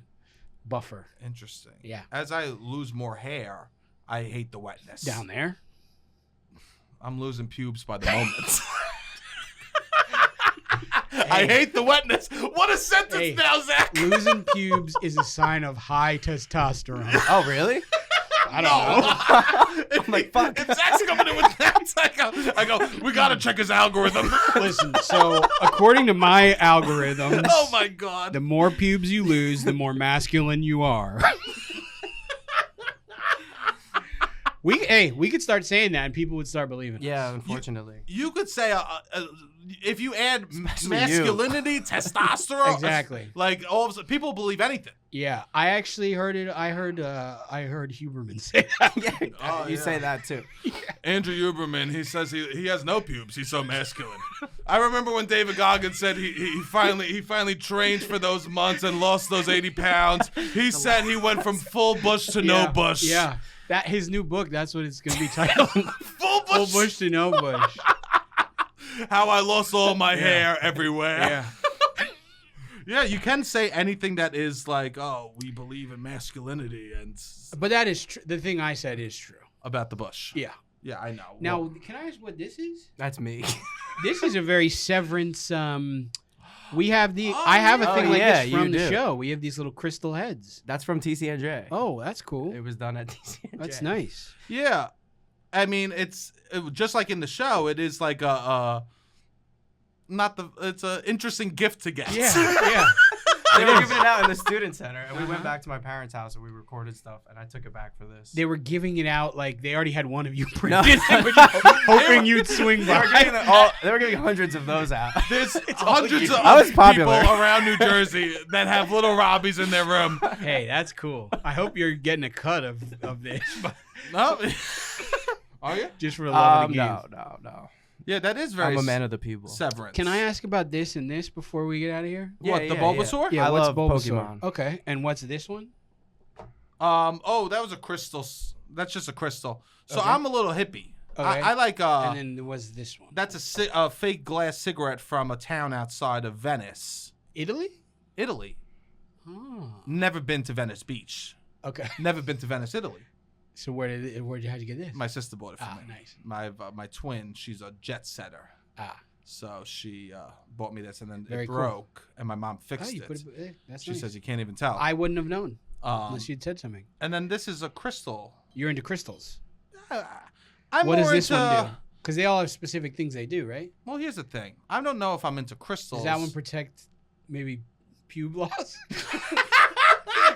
buffer. Interesting. Yeah. As I lose more hair, I hate the wetness. Down there. I'm losing pubes by the moment. I hate the wetness. What a sentence now, Zach. Losing pubes is a sign of high testosterone. Oh, really? I don't know. I'm like, fuck. If Zach's coming in with that, I go, we got to check his algorithm. Listen, so according to my algorithms, Oh, my God. the more pubes you lose, the more masculine you are. We could start saying that and people would start believing us. Yeah, unfortunately. You could say, if you add Especially masculinity, testosterone. Exactly. Like, all of a sudden, people believe anything. Yeah, I actually heard it. I heard Huberman say that. Oh, You yeah. say that too. Andrew Huberman, he says he has no pubes. He's so masculine. I remember when David Goggins said he finally trained for those months and lost those 80 pounds. He said he went from full bush to no bush. Yeah, that his new book. That's what it's gonna be titled. Full bush. Full bush to no bush. How I lost all my hair everywhere. Yeah. Yeah, you can say anything that is like, oh, we believe in masculinity and But that is true. The thing I said is true. about the bush. Yeah. Yeah, I know. Now, Well, can I ask what this is? That's me. This is a very Severance. We have I have a thing like yeah, this from you the do. show. We have these little crystal heads. That's from TCNJ. Oh, that's cool. It was done at TCNJ. That's nice. yeah. I mean, it's just like in the show. It is like it's an interesting gift to get. Yeah. They were giving it out in the student center, and we went back to my parents' house and we recorded stuff, and I took it back for this. They were giving it out like they already had one of you printed. They were just hoping you'd swing by. They were giving hundreds of those out. There's hundreds of I was people popular. around New Jersey that have little Robbies in their room. Hey, that's cool. I hope you're getting a cut of this. No. Are you? Just for the love of the game. No. Yeah, that is very I'm a man of the people. Severance. Can I ask about this and this before we get out of here? What, the Bulbasaur? Yeah, I what's love Bulbasaur? Pokemon. Okay, and what's this one? Oh, that was a crystal. That's just a crystal. So Okay. I'm a little hippie. Okay. I like and then there was this one. that's a fake glass cigarette from a town outside of Venice, Italy? Italy. Oh. Never been to Venice Beach. Okay. Never been to Venice, Italy. So how'd you get this? My sister bought it for me. Nice. My twin, she's a jet setter. So she bought me this, and then Very it cool. broke, and my mom Oh, fixed you it. put it. That's She nice. says you can't even tell. I wouldn't have known unless Um, you'd said something. and then this is a crystal. You're into crystals. I'm What more does this into, one do? Because they all have specific things they do, right? Well, here's the thing. I don't know if I'm into crystals. Does that one protect maybe pube loss?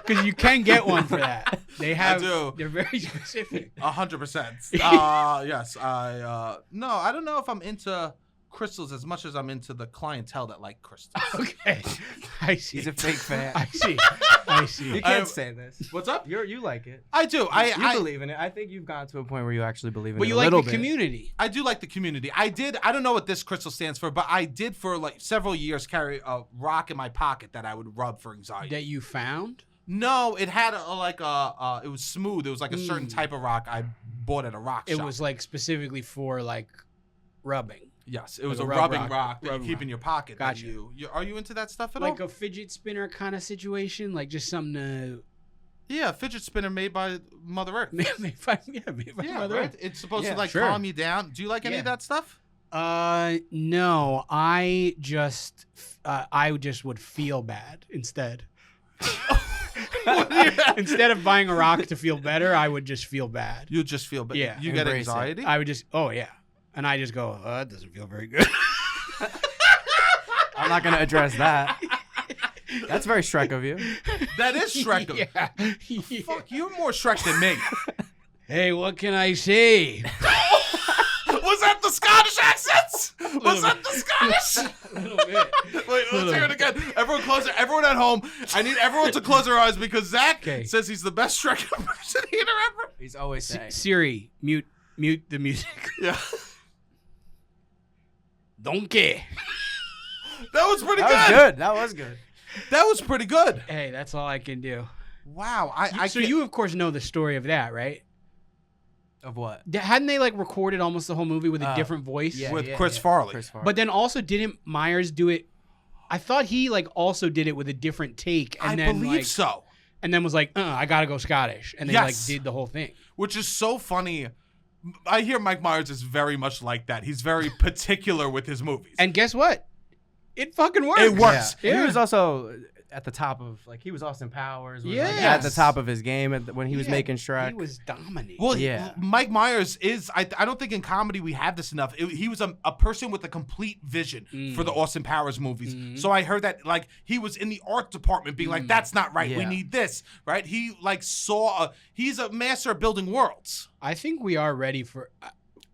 Because you can get one for that. They have. They're very specific. 100%. Yes. No, I don't know if I'm into crystals as much as I'm into the clientele that like crystals. Okay. I see. He's a fake fan. I see. You can't say this. What's up? You like it. I do. You believe in it. I think you've gotten to a point where you actually believe in it. But you a like little the bit. community. I do like the community. I don't know what this crystal stands for, but I did for like several years carry a rock in my pocket that I would rub for anxiety. That you found? No, it had it was smooth. It was like a certain type of rock I bought at a rock shop. It was like specifically for like rubbing. Yes, it was Like a a rub rubbing rock that you rubbing keep rock. in your pocket. that Gotcha. Are you into that stuff at Like all? a fidget spinner kind of situation? Like just something to... Yeah, a fidget spinner made by Mother Earth. made by Yeah, Mother right? Earth. It's supposed Yeah, to like sure. calm you down. Do you like any of Yeah. that stuff? No. I just would feel bad instead. Instead of buying a rock to feel better, I would just feel bad. You just feel bad. Yeah, You get embrace it. anxiety? I would just, oh yeah. And I just go, it doesn't feel very good. I'm not gonna address that. That's very Shrek of you. That is Shrek. Yeah. Fuck, you're more Shrek than me. Hey, what can I say? Was that the Scottish accents? Was that the Scottish? A little bit. Wait, let's hear it again. Everyone at home, I need everyone to close their eyes because Zach Okay. says he's the best Shrek impersonator ever. He's always saying. Siri, mute the music. Yeah. Donkey. That was pretty That was good. good. That was good. That was pretty good. Hey, that's all I can do. Wow. So you, of course, know the story of that, right? Of what? Hadn't they like recorded almost the whole movie with a different voice? Yeah, with Chris Farley. Chris Farley. But then also didn't Myers do it? I thought he like also did it with a different take, and I then believe like, so. and then was like, I gotta go Scottish, and they Yes. like did the whole thing. Which is so funny. I hear Mike Myers is very much like that. He's very particular with his movies. And guess what? It fucking works. It works. Yeah. Yeah. He was also at the top of he was Austin Powers. Was like, Yes. at the top of his game when he was Yeah, making Shrek. He was dominating. Well, Yeah. Mike Myers is, I don't think in comedy we have this enough. He was a person with a complete vision for the Austin Powers movies. So I heard that, like, he was in the art department being like, that's not right. We Yeah. need this, right? He, like, he's a master of building worlds. I think we are ready for.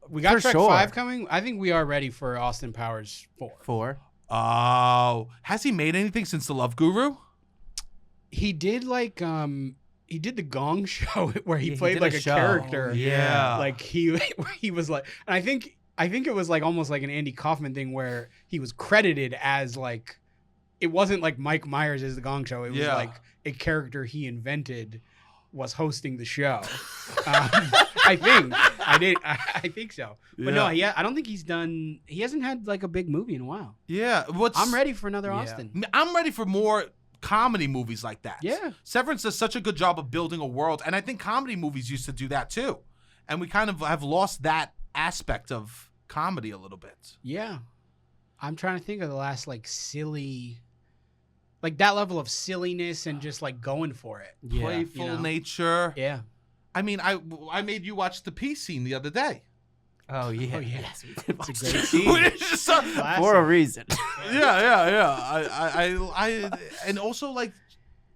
We got For Shrek sure. 5 coming. I think we are ready for Austin Powers 4. 4. Oh. Has he made anything since The Love Guru? He did like he did the Gong Show where he Yeah, he played did like a a show. character. Yeah. Like he was like, and I think it was like almost like an Andy Kaufman thing where he was credited as like, it wasn't like Mike Myers as the Gong Show. It was Yeah. like a character he invented was hosting the show. I think so. But no, I don't think he hasn't had like a big movie in a while. Yeah. I'm ready for another Yeah. Austin. I'm ready for more comedy movies like that. Yeah. Severance does such a good job of building a world, and I think comedy movies used to do that too. And we kind of have lost that aspect of comedy a little bit. Yeah. I'm trying to think of the last like silly, like that level of silliness and just like going for it. Yeah. Playful you know? nature. Yeah. I mean, I made you watch the peace scene the other day. Oh yeah. Oh, yeah. Yes, we did watch It's a great that. scene. It's just so- For a reason. yeah. I and also like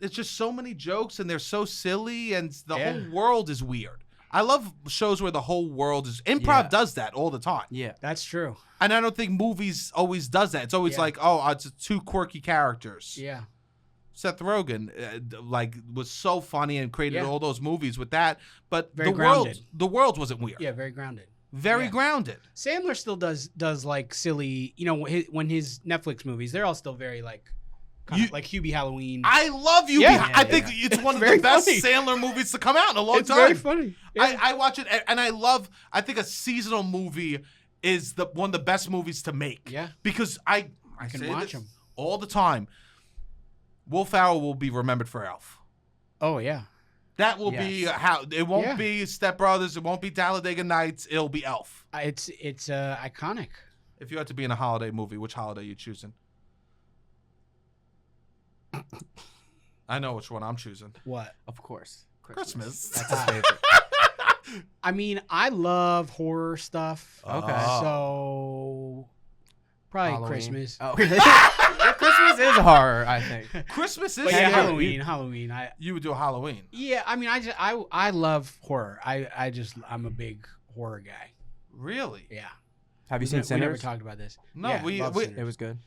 it's just so many jokes and they're so silly and the whole world is weird. I love shows where the whole world is improv Yeah. does that all the time. Yeah. That's true. And I don't think movies always does that. It's always Yeah. like, oh, it's two quirky characters. Yeah. Seth Rogen, was so funny and created Yeah. all those movies with that. But Very the grounded. world wasn't weird. Yeah. Very grounded. Very Yeah. grounded. Sandler still does like silly, when his Netflix movies, they're all still very like, kind of like Hubie Halloween. I love you. Yeah. I think it's one of the very best funny. Sandler movies to come out in a long it's time. very funny. Yeah. I watch it and I think a seasonal movie is one of the best movies to make. Yeah. Because I can say watch this them. all the time. Will Ferrell will be remembered for Elf. Oh yeah. That will be Yes. how it won't Yeah. be Step Brothers. It won't be Talladega Nights. It'll be Elf. It's iconic. If you had to be in a holiday movie, which holiday are you choosing? I know which one I'm choosing. What? Of course. Christmas. That's his favorite. I mean, I love horror stuff. Okay. So probably Halloween. Christmas. Oh. Yeah, Christmas is horror, I think. Christmas is But yeah, scary. Halloween. You would do Halloween. Yeah, I mean, I love horror. I'm a big horror guy. Really? Yeah. Have you seen We never Sinners? talked about this. No, Yeah, we- love we- Sinners. It was good.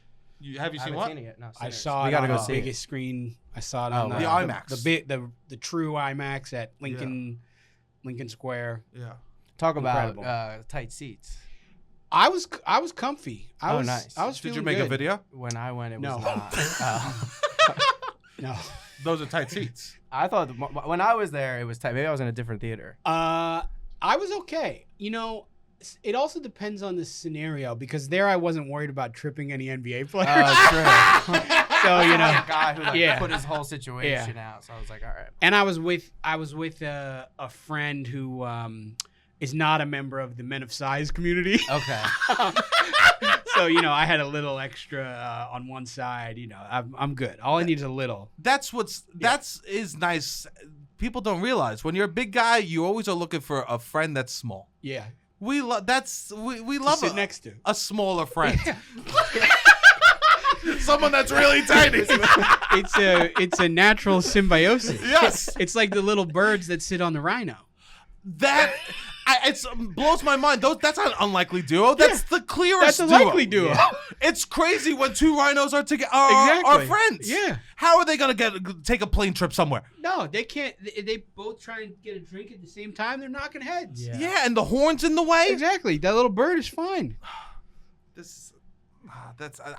Have you I seen haven't what? seen it yet. No, I Sinners. saw We it gotta on go the see biggest screen. I saw it Oh, on wow. The IMAX. the true IMAX at Lincoln Square. Yeah. Talk about Incredible. tight seats. I was comfy. I Oh, was nice. I was Did you feeling make a good. video? When I went, it was No. not. No. Those are tight seats. I thought when I was there, it was tight. Maybe I was in a different theater. I was okay. You know, it also depends on the scenario because there I wasn't worried about tripping any NBA players. True. So, you know, a guy who yeah. put his whole situation out. So I was like, all right. and I was with a friend who is not a member of the Men of Size community. Okay. So, you know, I had a little extra on one side. You know, I'm good. All I need is a little. That's is nice. People don't realize when you're a big guy, you always are looking for a friend that's small. Yeah. We love we To love sit next to. a smaller friend. Someone that's really tiny. It's a natural symbiosis. Yes. It's like the little birds that sit on the rhino. That it blows my mind. That's not an unlikely duo. That's the clearest That's a duo. likely duo. Yeah. It's crazy when two rhinos are together are friends. Yeah. How are they gonna take a plane trip somewhere? No, they can't. They both try and get a drink at the same time. They're knocking heads. Yeah. Yeah, and the horn's in the way. Exactly. That little bird is fine.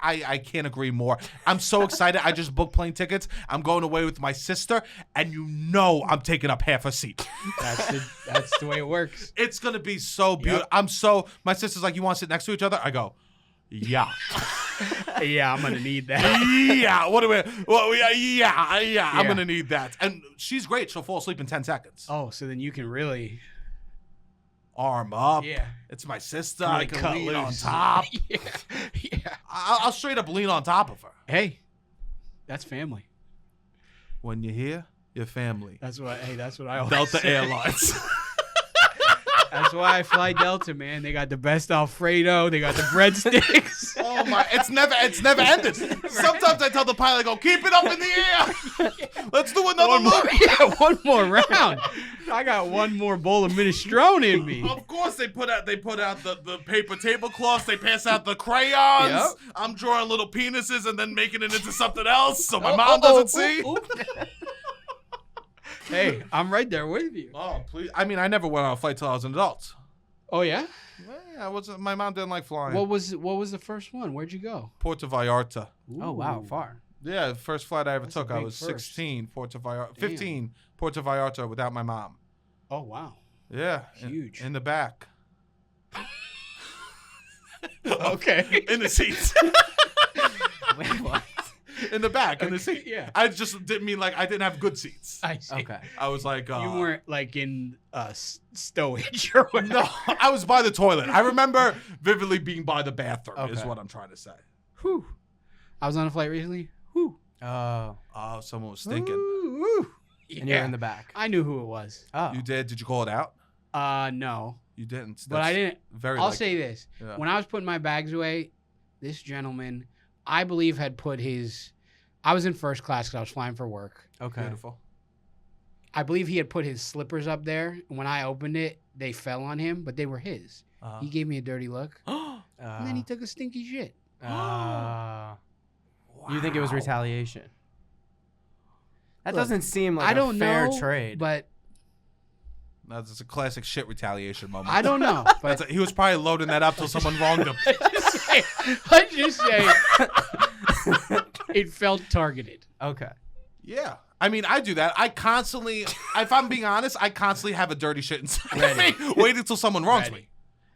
I can't agree more. I'm so excited. I just booked plane tickets. I'm going away with my sister, and you know I'm taking up half a seat. That's the way it works. It's gonna be so beautiful. My sister's like, you want to sit next to each other? I go, yeah. Yeah, I'm gonna need that. Yeah. What do we? Well, yeah. I'm Yeah. gonna need that. And she's great. She'll fall asleep in 10 seconds. Oh, so then you can really. Arm up. Yeah. It's my sister. Really I can cut lean on loose. top. Yeah. I'll straight up lean on top of her. Hey, that's family. When you're here, your family. That's what I always Delta say. Airlines. That's why I fly Delta, man. They got the best Alfredo. They got the breadsticks. Oh my! It's never ended. Sometimes I tell the pilot, "Go keep it up in the air. Let's do another One more, loop." yeah, one more round. I got one more bowl of minestrone in me. Of course, they put out the paper tablecloths. They pass out the crayons. Yep. I'm drawing little penises and then making it into something else, so my mom doesn't see. Hey, I'm right there with you. Oh please! I mean, I never went on a flight till I was an adult. Oh yeah. Yeah, I wasn't. My mom didn't like flying. What was the first one? Where'd you go? Puerto Vallarta. Oh, wow. Ooh. Far. Yeah, the first flight I ever That's a took. I big was first. 16. Puerto Vallarta. Damn. 15. Puerto Vallarta without my mom. Oh wow. Yeah. Huge. In the back. Okay. In the seats. Wait, what? In the back. In the Okay, seat. yeah. I just didn't mean like I didn't have good seats. I see. Okay. I was like, You weren't like in stowage or whatever. No, I was by the toilet. I remember vividly being by the bathroom. Is Okay. what I'm trying to say. Whew. I was on a flight recently. Whew. Oh. Oh, someone was stinking. Ooh, ooh. And you're in the back. I knew who it was. Oh. You did? Did you call it out? No. You didn't. But I didn't. Very. I'll like- say this. Yeah. When I was putting my bags away, this gentleman, I believe, had put his. I was in first class because I was flying for work. Okay. Beautiful. I believe he had put his slippers up there. And when I opened it, they fell on him, but they were his. He gave me a dirty look. And then he took a stinky shit. You think it was Wow. retaliation? That Look, doesn't seem like I don't a fair know, trade. but That's a classic shit retaliation moment. I don't know. But He was probably loading that up till someone wronged him. let's just say it felt targeted. Okay. Yeah. I mean, I do that. I constantly, if I'm being honest, I constantly have a dirty shit inside of me. Wait until someone wrongs Ready. me.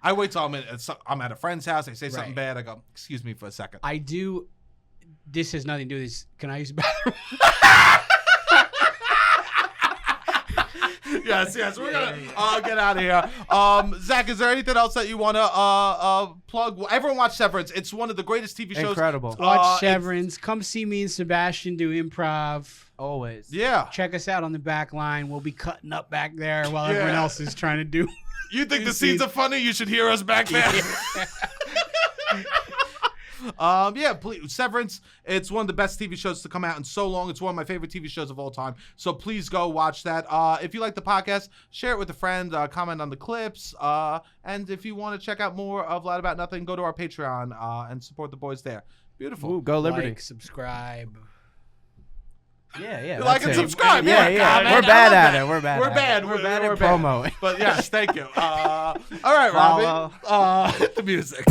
I wait till I'm at a friend's house. They say something Right. bad. I go, excuse me for a second. I do. This has nothing to do with this. Can I use the bathroom? Yes. We're gonna get out of here. Zach, is there anything else that you want to plug? Everyone watch Severance. It's one of the greatest TV shows. Incredible. Watch Severance. Come see me and Sebastian do improv. Always. Yeah. Check us out on the back line. We'll be cutting up back there while everyone else is trying to do. You think the scenes are funny? You should hear us back there. Please, Severance. It's one of the best TV shows to come out in so long. It's one of my favorite TV shows of all time. So please go watch that. If you like the podcast, share it with a friend. Comment on the clips. And if you want to check out more of Loud About Nothing, go to our Patreon and support the boys there. Beautiful. Ooh, go Liberty. Like, subscribe. Yeah. Like and that's it. subscribe. Yeah. We're bad at it. We're bad We're at promo. But yes, thank you. All right, Follow. Robbie. Hit the music.